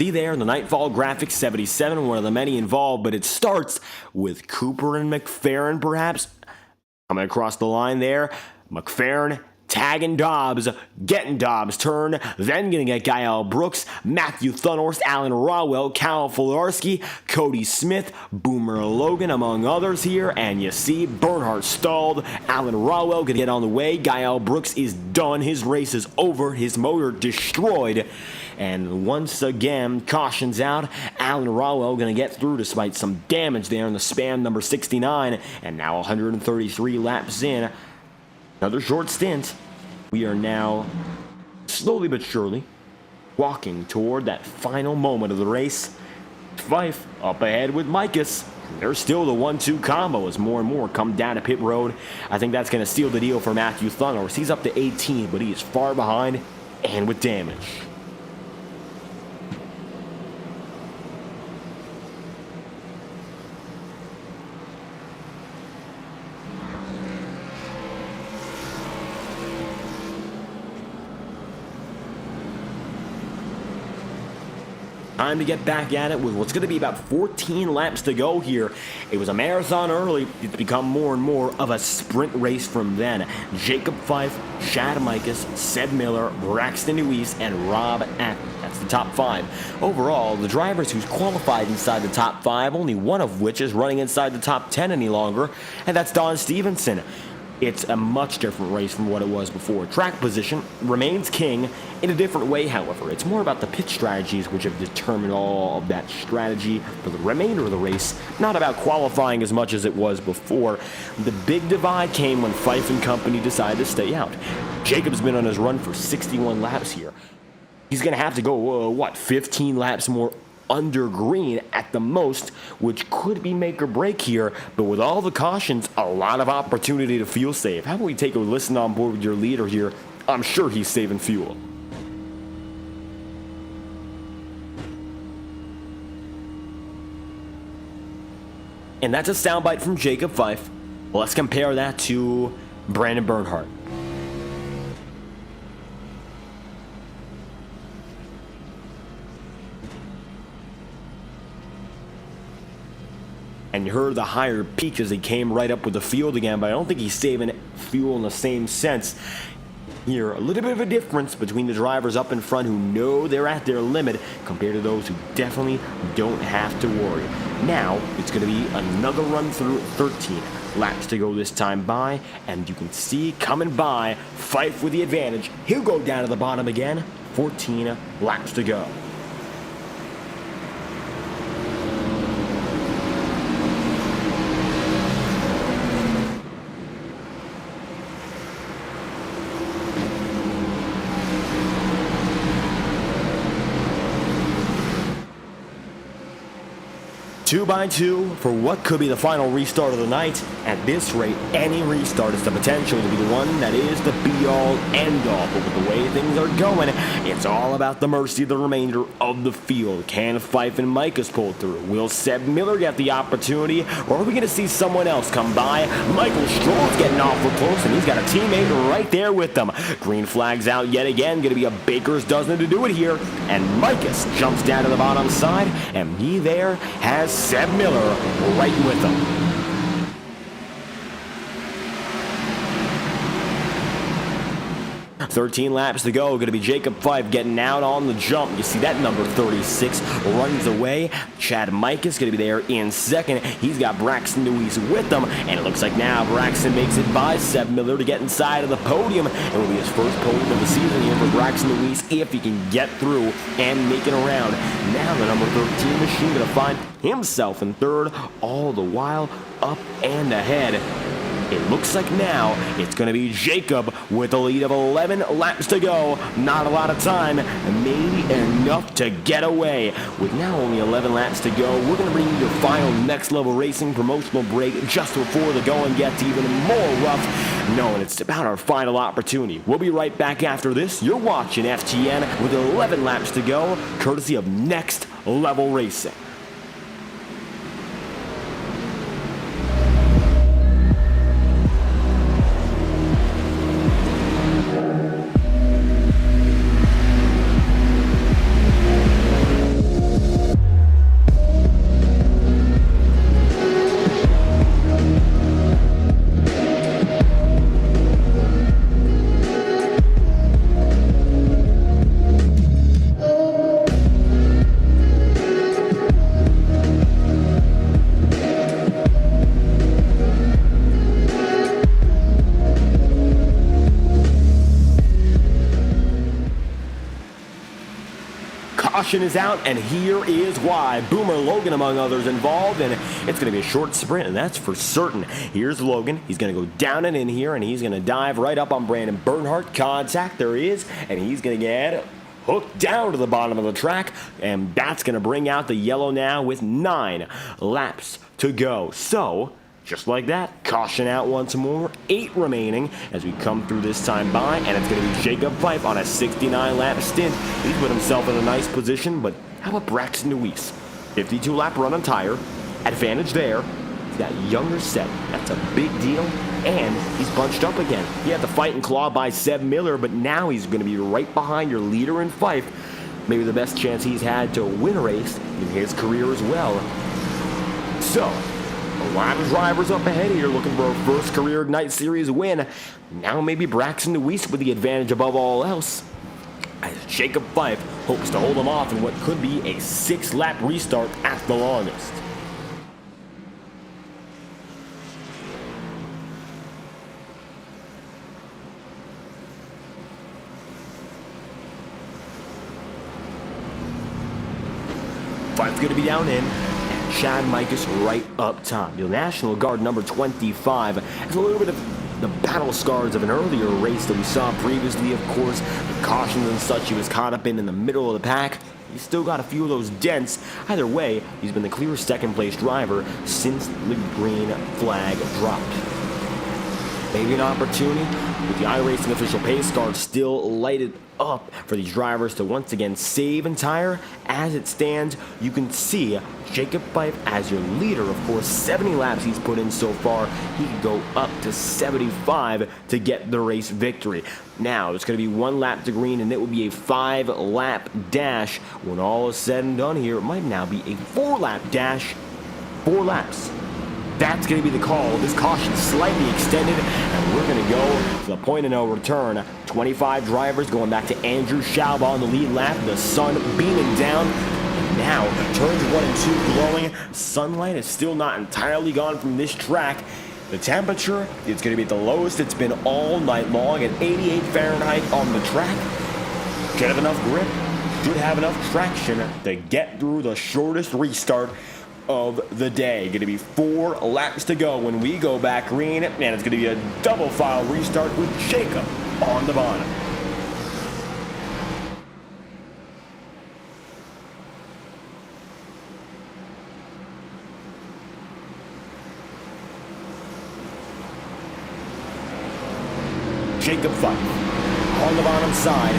See there in the Nightfall Graphics 77, one of the many involved, but it starts with Cooper and McFerrin perhaps coming across the line there. McFerrin tagging Dobbs, getting Dobbs' turn, then gonna get Gael Brooks, Matthew Thunhorst, Alan Rawell, Cal Fularski, Cody Smith, Boomer Logan, among others here, and you see Bernhardt stalled, Alan Rawell gonna get on the way, Gael Brooks is done, his race is over, his motor destroyed, and once again, caution's out, Alan Rawell gonna get through despite some damage there in the span number 69, and now 133 laps in. Another short stint. We are now, slowly but surely, walking toward that final moment of the race. Fife up ahead with Micus. They're still the 1-2 combo as more and more come down to pit road. I think that's going to seal the deal for Matthew Thunhorst. He's up to 18, but he is far behind and with damage. Time to get back at it with what's going to be about 14 laps to go here. It was a marathon early. It's become more and more of a sprint race from then. Jacob Fife, Shad Micus, Seb Miller, Braxton Deweese, and Rob Ackman. That's the top 5. Overall, the drivers who's qualified inside the top 5, only one of which is running inside the top 10 any longer, and that's Don Stevenson. It's a much different race from what it was before. Track position remains king in a different way, however. It's more about the pit strategies which have determined all of that strategy for the remainder of the race, not about qualifying as much as it was before. The big divide came when Fife and company decided to stay out. Jacob's been on his run for 61 laps here. He's going to have to go, 15 laps more under green at the most, which could be make or break here, but with all the cautions, a lot of opportunity to fuel save. How about we take a listen on board with your leader here? I'm sure he's saving fuel. And that's a soundbite from Jacob Fife. Let's compare that to Brandon Bernhardt. And you heard the higher peak as he came right up with the field again, but I don't think he's saving fuel in the same sense. Here, a little bit of a difference between the drivers up in front who know they're at their limit compared to those who definitely don't have to worry. Now, it's going to be another run through 13 laps to go this time by, and you can see coming by, Fife with the advantage. He'll go down to the bottom again, 14 laps to go. 2x2 for what could be the final restart of the night. At this rate, any restart has the potential to be the one that is the be-all, end-all. But with the way things are going, it's all about the mercy of the remainder of the field. Can Fife and Micus pull through? Will Seb Miller get the opportunity? Or are we going to see someone else come by? Michael Stroll's getting awful close, and he's got a teammate right there with them. Green flag's out yet again. Going to be a baker's dozen to do it here. And Micus jumps down to the bottom side, and he there has Seb Miller right with him. 13 laps to go. Going to be Jacob Fife getting out on the jump. You see that number 36 runs away. Chad Mike is going to be there in second. He's got Braxton Deweese with him, and it looks like now Braxton makes it by Seb Miller to get inside of the podium. It will be his first podium of the season here for Braxton Deweese if he can get through and make it around. Now the number 13 machine going to find himself in third, all the while up and ahead. It looks like now it's going to be Jacob with a lead of 11 laps to go. Not a lot of time, maybe enough to get away. With now only 11 laps to go, we're going to bring you your final Next Level Racing promotional break just before the going gets even more rough. Knowing it's about our final opportunity. We'll be right back after this. You're watching FTN with 11 laps to go, courtesy of Next Level Racing. Caution is out, and here is why. Boomer Logan, among others, involved, and it's going to be a short sprint, and that's for certain. Here's Logan. He's going to go down and in here, and he's going to dive right up on Brandon Bernhardt. Contact there is, and he's going to get hooked down to the bottom of the track, and that's going to bring out the yellow now with 9 laps to go. So, just like that, caution out once more, 8 remaining as we come through this time by, and it's going to be Jacob Fife on a 69-lap stint. He's put himself in a nice position, but how about Braxton Deweese? 52-lap run on tire, advantage there. He's got younger set, that's a big deal, and he's bunched up again. He had the fight and claw by Seb Miller, but now he's going to be right behind your leader in Fife. Maybe the best chance he's had to win a race in his career as well. So, a lot of drivers up ahead here looking for a first career Night Series win. Now maybe Braxton Deweese with the advantage above all else, as Jacob Fife hopes to hold him off in what could be a 6-lap restart at the longest. Fife's going to be down in. Chad Mikus right up top. The National Guard number 25 has a little bit of the battle scars of an earlier race that we saw previously. Of course, the cautions and such he was caught up in the middle of the pack. He's still got a few of those dents. Either way, he's been the clear second-place driver since the green flag dropped. Maybe an opportunity with the iRacing official pace card still lighted up for these drivers to once again save and tire. As it stands, you can see Jacob Fife as your leader. Of course, 70 laps he's put in so far. He could go up to 75 to get the race victory. Now, it's going to be 1 lap to green, and it will be a 5-lap dash. When all is said and done here, it might now be a 4-lap dash. 4 laps. That's going to be the call. This caution slightly extended, and we're going to go to the point of no return. 25 drivers going back to Andrew Schaub on the lead lap. The sun beaming down. And now, turns 1 and 2 glowing. Sunlight is still not entirely gone from this track. The temperature is going to be at the lowest it's been all night long at 88 Fahrenheit on the track. Should have enough grip. Should have enough traction to get through the shortest restart of the day. Going to be 4 laps to go when we go back green, and it's going to be a double file restart with Jacob on the bottom. Jacob Fife on the bottom side,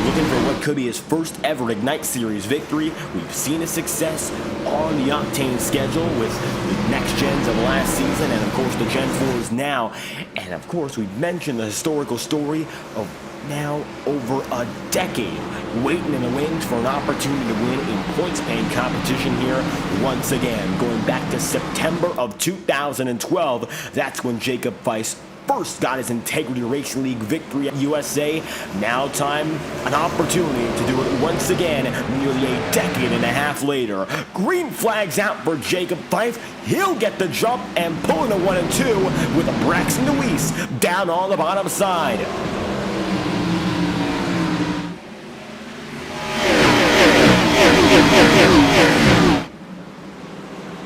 looking for what could be his first ever Ignite Series victory. We've seen his success on the Octane schedule with the Next Gens of last season and, of course, the Gen 4s now. And, of course, we've mentioned the historical story of now over a decade, waiting in the wings for an opportunity to win in points-paying competition here once again. Going back to September of 2012, that's when Jacob Weiss first got his Integrity Racing League victory at USA. Now time, an opportunity to do it once again, nearly a decade and a half later. Green flags out for Jacob Weiss. He'll get the jump and pull into 1 and 2 with Braxton Deweese down on the bottom side.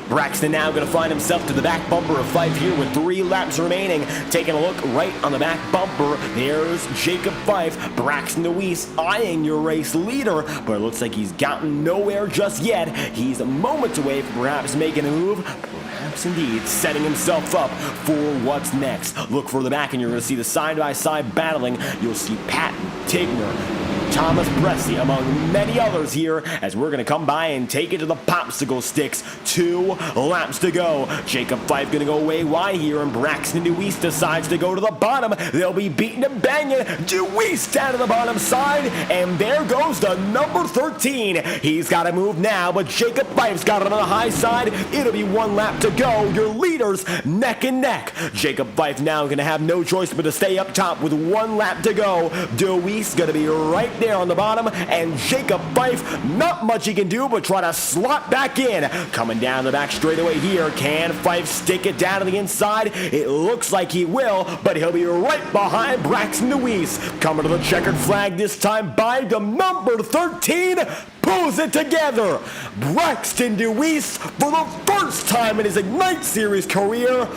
Braxton now going to find himself to the back bumper of 5 here with 3 laps remaining. Taking a look right on the back bumper, there's Jacob Weiss. Braxton Deweese eyeing your race leader, but it looks like he's gotten nowhere just yet. He's moments away from perhaps making a move. Perhaps indeed setting himself up for what's next. Look further back and you're going to see the side-by-side battling. You'll see Pat Tigner, Thomas Bresci, among many others here, as we're going to come by and take it to the popsicle sticks. 2 laps to go. Jacob Weiss going to go way wide here, and Braxton Deweese decides to go to the bottom. They'll be beating and banging. Deweese down to the bottom side, and there goes the number 13. He's got to move now, but Jacob Weiss got it on the high side. It'll be 1 lap to go. Your leaders neck and neck. Jacob Weiss now going to have no choice but to stay up top with 1 lap to go. Deweese going to be right there on the bottom, and Jacob Weiss, not much he can do but try to slot back in. Coming down the back straightaway here, can Weiss stick it down to the inside? It looks like he will, but he'll be right behind Braxton Deweese. Coming to the checkered flag this time by the number 13. Pulls it together. Braxton Deweese, for the first time in his Ignite Series career,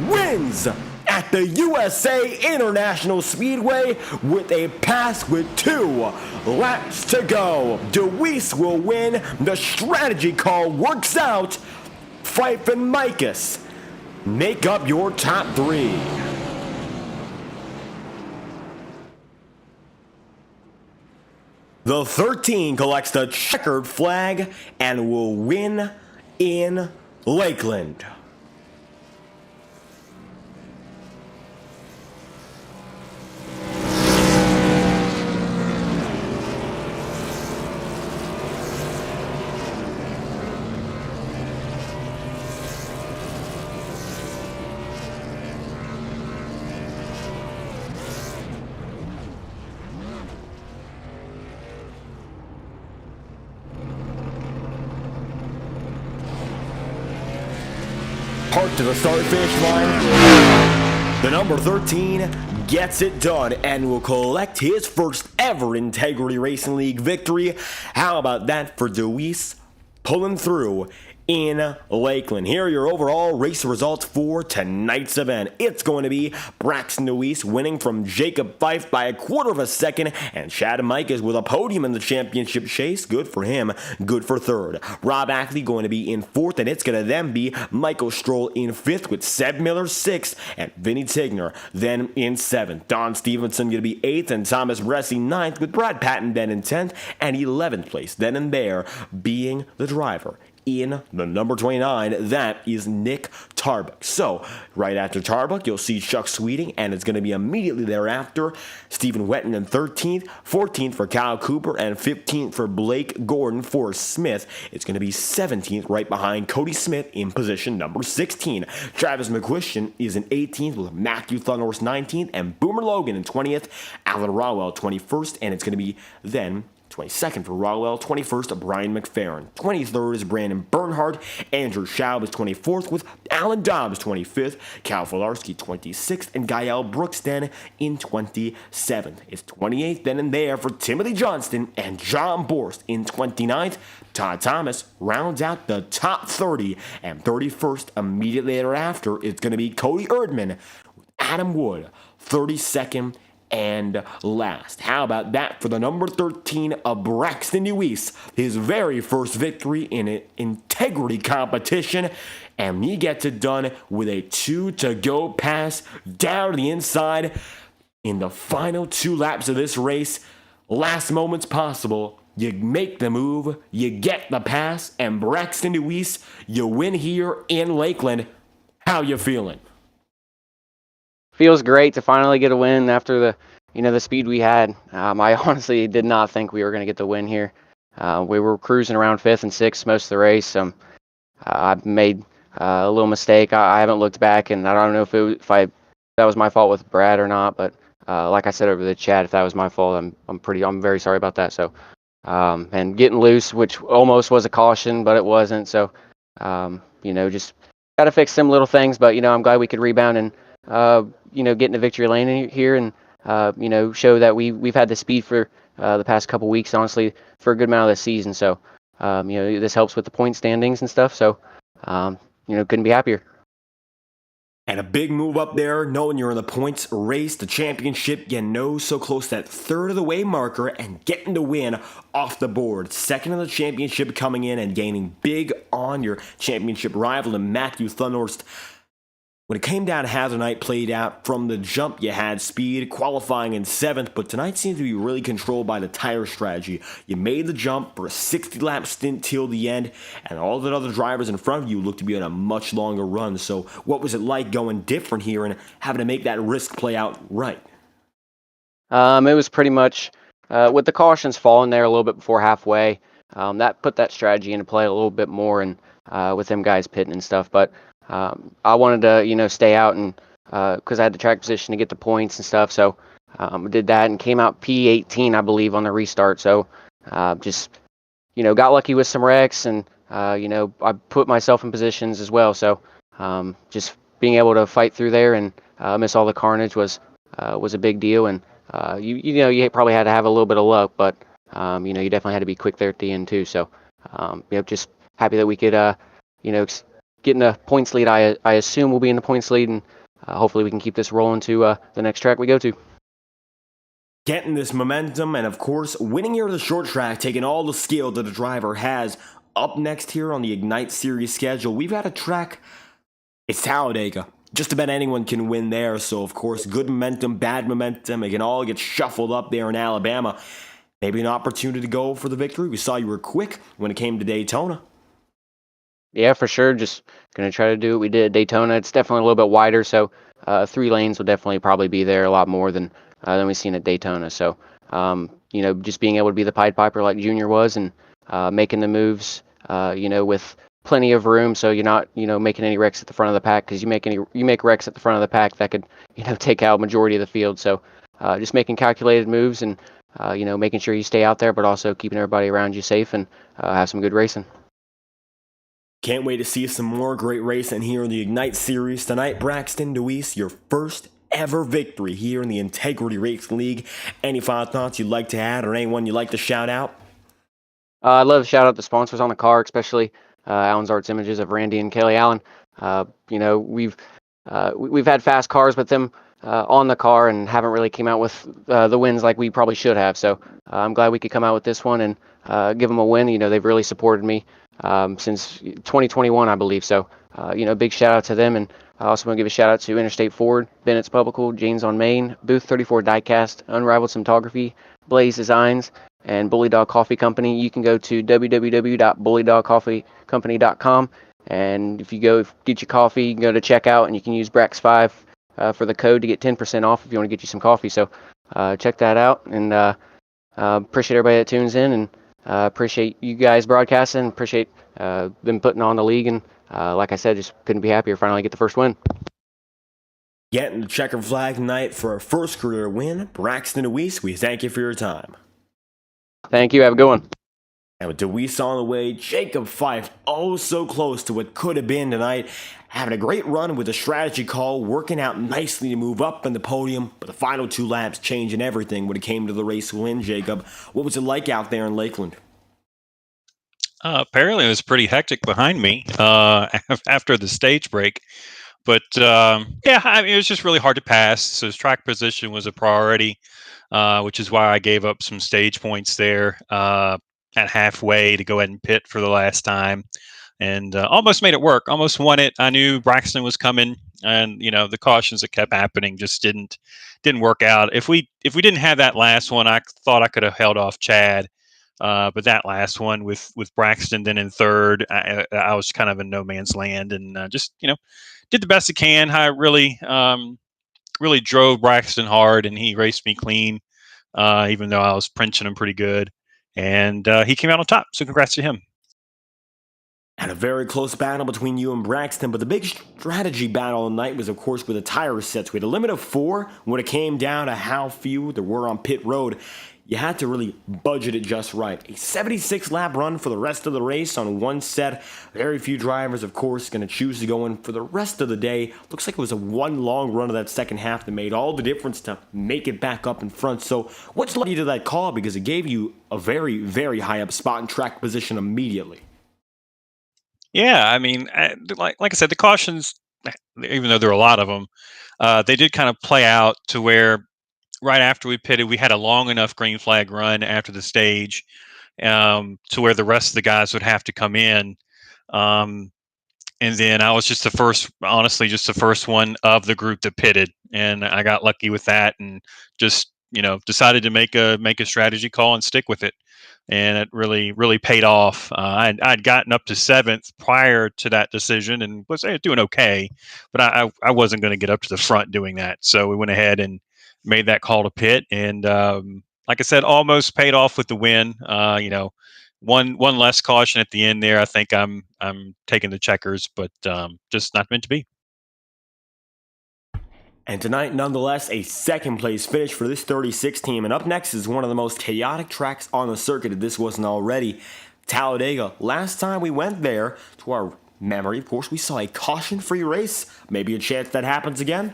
wins at the USA International Speedway with a pass with 2 laps to go. Deweese will win. The strategy call works out. Fife and Mikas make up your top 3. The 13 collects the checkered flag and will win in Lakeland. Part to the start-finish line. The number 13 gets it done and will collect his first ever Integrity Racing League victory. How about that for Deweese pulling through in Lakeland? Here are your overall race results for tonight's event. It's going to be Braxton Deweese winning from Jacob Weiss by 1/4 of a second, and Chad Mikas with a podium in the championship chase. Good for him, good for 3rd. Rob Ackley going to be in 4th, and it's going to then be Michael Stroll in 5th with Seb Miller 6th, and Vinny Tigner then in 7th. Don Stevenson going to be 8th, and Thomas Bresci 9th, with Brad Patton then in 10th, and 11th place then and there being the driver in the number 29, that is Nick Tarbuck. So, right after Tarbuck, you'll see Chuck Sweeting, and it's going to be immediately thereafter Stephen Wetton in 13th, 14th for Kyle Cooper, and 15th for Blake Gordon. For Smith, it's going to be 17th, right behind Cody Smith in position number 16. Travis McQuistion is in 18th, with Matthew Thunhorse 19th, and Boomer Logan in 20th, Alan Rowell 21st, and it's going to be then 22nd for Rowell, 21st Brian McFerrin, 23rd is Brandon Bernhardt, Andrew Schaub is 24th, with Alan Dobbs 25th, Cal Filarski 26th, and Gael Brooks then in 27th. It's 28th then and there for Timothy Johnston and John Borst in 29th. Todd Thomas rounds out the top 30, and 31st immediately thereafter it's going to be Cody Erdman with Adam Wood 32nd and last. How about that for the number 13 of Braxton Deweese, his very first victory in an integrity competition, and he gets it done with a 2-to-go pass down the inside in the final 2 laps of this race. Last moments possible. You make the move, you get the pass, and Braxton Deweese, you win here in Lakeland. How you feeling? Feels great to finally get a win after the the speed we had. I honestly did not think we were going to get the win here. We were cruising around 5th and 6th most of the race. I made a little mistake. I haven't looked back, and I don't know if that was my fault with Brad or not. But like I said over the chat, if that was my fault, I'm very sorry about that. So, and getting loose, which almost was a caution, but it wasn't. So, just got to fix some little things. But I'm glad we could rebound and get in the victory lane here and show that we've had the speed for the past couple weeks, honestly, for a good amount of the season. So, this helps with the point standings and stuff. So, couldn't be happier. And a big move up there, knowing you're in the points race, the championship, getting so close to that third of the way marker and getting the win off the board. Second in the championship coming in and gaining big on your championship rival in Matthew Thunhorst. When it came down to how the night played out, from the jump you had speed, qualifying in 7th, but tonight seemed to be really controlled by the tire strategy. You made the jump for a 60-lap stint till the end, and all the other drivers in front of you looked to be on a much longer run. So what was it like going different here and having to make that risk play out right? It was pretty much, with the cautions falling there a little bit before halfway, that put that strategy into play a little bit more, and with them guys pitting and stuff. But I wanted to, stay out and because I had the track position to get the points and stuff. So did that and came out P18, I believe, on the restart. So just, got lucky with some wrecks and, I put myself in positions as well. So just being able to fight through there and miss all the carnage was a big deal. And, you probably had to have a little bit of luck, but, you definitely had to be quick there at the end too. So, just happy that we could, get in the points lead. I assume we'll be in the points lead, and hopefully we can keep this rolling to the next track we go to. Getting this momentum and, of course, winning here at the short track, taking all the skill that the driver has. Up next here on the Ignite Series schedule, we've got a track. It's Talladega. Just about anyone can win there, so, of course, good momentum, bad momentum, it can all get shuffled up there in Alabama. Maybe an opportunity to go for the victory. We saw you were quick when it came to Daytona. Yeah, for sure. Just going to try to do what we did at Daytona. It's definitely a little bit wider, so 3 lanes will definitely probably be there a lot more than we've seen at Daytona. So, just being able to be the Pied Piper like Junior was and making the moves, with plenty of room, so you're not, making any wrecks at the front of the pack, because you make wrecks at the front of the pack that could, take out majority of the field. So, just making calculated moves and, making sure you stay out there, but also keeping everybody around you safe and have some good racing. Can't wait to see some more great racing here in the Ignite Series tonight. Braxton DeWeese, your first ever victory here in the Integrity Racing League. Any final thoughts you'd like to add, or anyone you'd like to shout out? I'd love to shout out the sponsors on the car, especially Allen's Arts Images of Randy and Kelly Allen. We've had fast cars with them on the car and haven't really came out with the wins like we probably should have. So I'm glad we could come out with this one and give them a win. They've really supported me since 2021, I believe. So, big shout out to them. And I also want to give a shout out to Interstate Ford, Bennett's Publical, James on Main, Booth 34 Diecast, Unrivaled Cinematography, Blaze Designs, and Bully Dog Coffee Company. You can go to www.bullydogcoffeecompany.com. And if you go get your coffee, you can go to checkout and you can use Brax5 for the code to get 10% off if you want to get you some coffee. So check that out. And appreciate everybody that tunes in, and appreciate you guys broadcasting. Appreciate them putting on the league. And like I said, just couldn't be happier finally get the first win. Getting the checkered flag tonight for our first career win. Braxton DeWeese, we thank you for your time. Thank you. Have a good one. And with DeWeese on the way, Jacob Fife so close to what could have been tonight. Having a great run with a strategy call, working out nicely to move up in the podium, but the final 2 laps changing everything when it came to the race win, Jacob. What was it like out there in Lakeland? Apparently it was pretty hectic behind me after the stage break. But it was just really hard to pass. So track position was a priority, which is why I gave up some stage points there at halfway to go ahead and pit for the last time, and almost made it work. Almost won it. I knew Braxton was coming, and the cautions that kept happening just didn't work out. If we didn't have that last one, I thought I could have held off Chad. But that last one with Braxton then in third, I was kind of in no man's land, and just did the best I can. I really really drove Braxton hard, and he raced me clean, even though I was pinching him pretty good. And he came out on top. So congrats to him. And a very close battle between you and Braxton, but the big strategy battle of the night was, of course, with the tire sets. We had a limit of 4. When it came down to how few there were on pit road, you had to really budget it just right. A 76-lap run for the rest of the race on one set. Very few drivers, of course, going to choose to go in for the rest of the day. Looks like it was a one long run of that second half that made all the difference to make it back up in front. So what's led you to that call? Because it gave you a very, very high up spot in track position immediately. Yeah, I mean, like I said, the cautions, even though there were a lot of them, they did kind of play out to where right after we pitted, we had a long enough green flag run after the stage to where the rest of the guys would have to come in. And then I was just honestly, just the first one of the group that pitted, and I got lucky with that, and just decided to make a strategy call and stick with it, and it really paid off. I'd gotten up to 7th prior to that decision and was doing okay, but I wasn't going to get up to the front doing that, so we went ahead and made that call to pit, and like I said, almost paid off with the win. One less caution at the end there. I think I'm taking the checkers, but just not meant to be. And tonight, nonetheless, a second place finish for this 36 team. And up next is one of the most chaotic tracks on the circuit, if this wasn't already, Talladega. Last time we went there, to our memory, of course, we saw a caution-free race. Maybe a chance that happens again?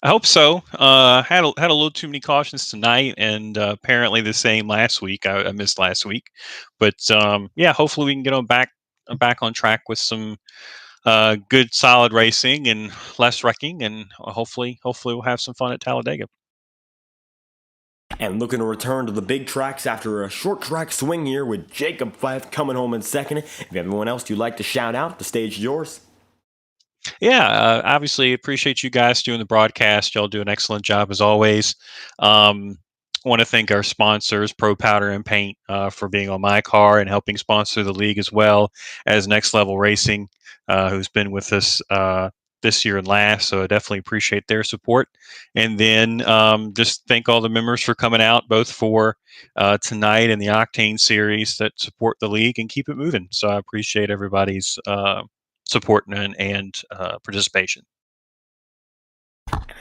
I hope so. Had a little too many cautions tonight, and apparently the same last week. I missed last week, but yeah, hopefully we can get them back on track with some good, solid racing and less wrecking, and hopefully we'll have some fun at Talladega. And looking to return to the big tracks after a short track swing here with Jacob Fife coming home in second. If you have anyone else you'd like to shout out, the stage is yours. Yeah, obviously appreciate you guys doing the broadcast. Y'all do an excellent job as always. Want to thank our sponsors, Pro Powder and Paint, for being on my car and helping sponsor the league, as well as Next Level Racing, who's been with us this year and last. So I definitely appreciate their support. And then just thank all the members for coming out, both for tonight and the Octane series that support the league and keep it moving. So I appreciate everybody's support and participation.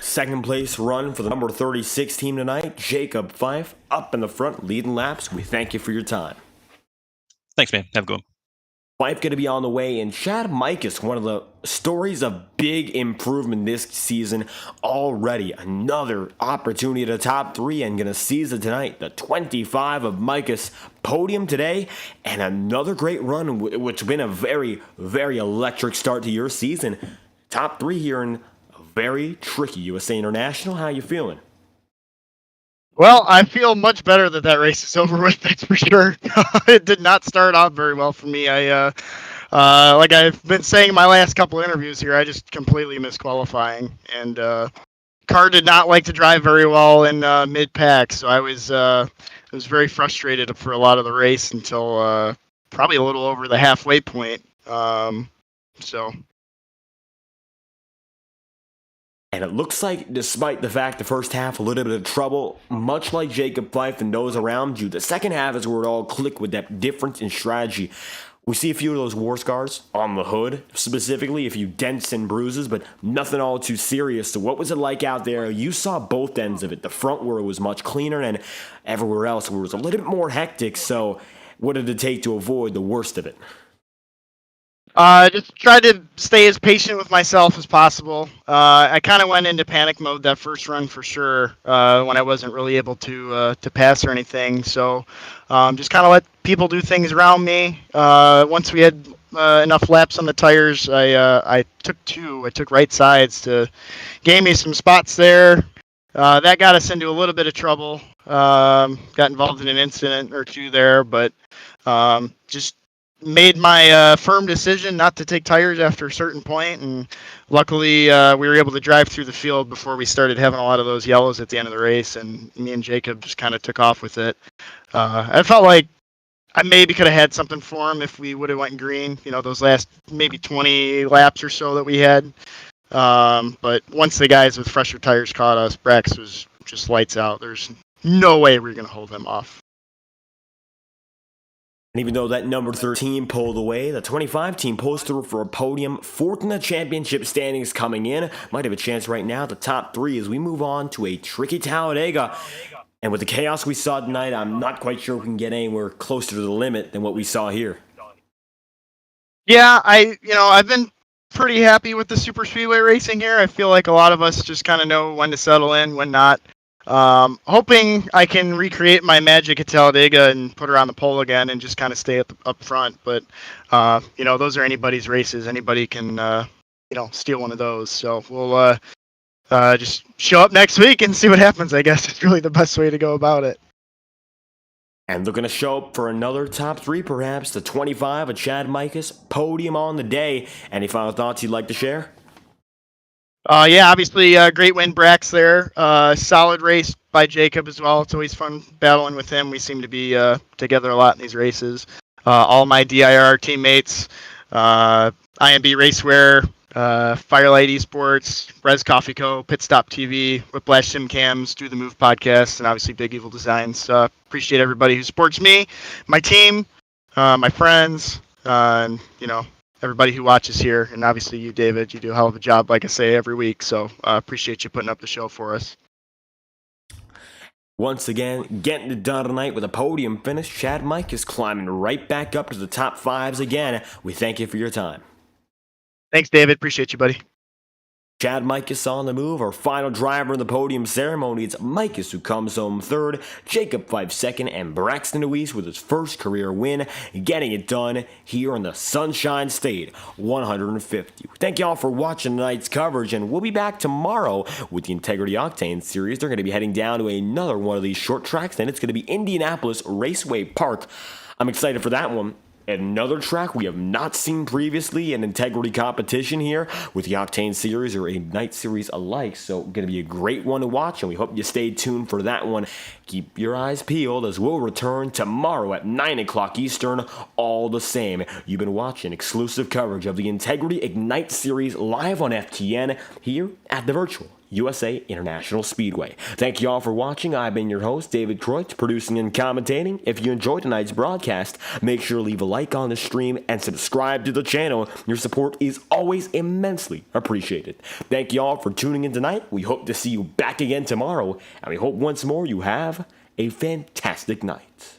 Second place run for the number 36 team tonight, Jacob Fife, up in the front, leading laps. We thank you for your time. Thanks, man. Have a good one. Fife going to be on the way, and Chad Mikus, one of the stories of big improvement this season already. Another opportunity at the top 3 and going to seize it tonight. The 25 of Mikus, podium today, and another great run, which has been a very, very electric start to your season. Top 3 here in a very tricky USA International. How you feeling? Well, I feel much better that race is over with, that's for sure. It did not start off very well for me. Like I've been saying in my last couple interviews here, I just completely missed qualifying. And car did not like to drive very well in mid-pack, so I was very frustrated for a lot of the race until probably a little over the halfway point. And it looks like, despite the fact the first half a little bit of trouble, much like Jacob Fife and those around you, the second half is where it all clicked with that difference in strategy. We see a few of those war scars on the hood, specifically, a few dents and bruises, but nothing all too serious. So what was it like out there? You saw both ends of it. The front where it was much cleaner, and everywhere else where it was a little bit more hectic. So what did it take to avoid the worst of it? Just tried to stay as patient with myself as possible. I kind of went into panic mode that first run for sure, when I wasn't really able to pass or anything. So just kind of let people do things around me. Once we had enough laps on the tires, I took 2. I took right sides to gain me some spots there. That got us into a little bit of trouble. Got involved in an incident or 2 there, but just made my firm decision not to take tires after a certain point, and luckily we were able to drive through the field before we started having a lot of those yellows at the end of the race, and me and Jacob just kind of took off with it. I felt like I maybe could have had something for him if we would have went green, those last maybe 20 laps or so that we had. But once the guys with fresher tires caught us, Brax was just lights out. There's no way we're going to hold them off. And even though that number 13 pulled away, the 25 team pulls through for a podium, fourth in the championship standings coming in. Might have a chance right now at the top three as we move on to a tricky Talladega. And with the chaos we saw tonight, I'm not quite sure we can get anywhere closer to the limit than what we saw here. Yeah, I've been pretty happy with the SuperSpeedway racing here. I feel like a lot of us just kind of know when to settle in, when not. Hoping I can recreate my magic at Talladega and put her on the pole again and just kind of stay up front. But, those are anybody's races. Anybody can, steal one of those. So we'll just show up next week and see what happens, I guess. It's really the best way to go about it. And looking to show up for another top three, perhaps, the 25 of Chad Mikas, podium on the day. Any final thoughts you'd like to share? Obviously, great win, Brax there. Solid race by Jacob as well. It's always fun battling with him. We seem to be together a lot in these races. All my DIR teammates, IMB Racewear, Firelight Esports, Res Coffee Co., Pit Stop TV, Whiplash Sim Cams, Do the Move podcast, and obviously Big Evil Designs. Appreciate everybody who supports me, my team, my friends, and, everybody who watches here, and obviously you, David. You do a hell of a job, like I say, every week. So appreciate you putting up the show for us. Once again, getting it done tonight with a podium finish. Chad Mike is climbing right back up to the top fives again. We thank you for your time. Thanks, David. Appreciate you, buddy. Chad Mikas on the move, our final driver in the podium ceremony. It's Mikas who comes home third, Jacob Fife second, and Braxton Deweese with his first career win, getting it done here in the Sunshine State 150. Thank y'all for watching tonight's coverage, and we'll be back tomorrow with the Integrity Octane series. They're going to be heading down to another one of these short tracks, and it's going to be Indianapolis Raceway Park. I'm excited for that one. Another track we have not seen previously in Integrity competition here with the Octane series or Ignite series alike. So going to be a great one to watch, and we hope you stay tuned for that one. Keep your eyes peeled as we'll return tomorrow at 9 o'clock Eastern, all the same. You've been watching exclusive coverage of the Integrity Ignite series live on FTN here at the virtual USA International Speedway. Thank you all for watching. I've been your host, David Kreutz, producing and commentating. If you enjoyed tonight's broadcast, make sure to leave a like on the stream and subscribe to the channel. Your support is always immensely appreciated. Thank you all for tuning in tonight. We hope to see you back again tomorrow, and we hope once more you have a fantastic night.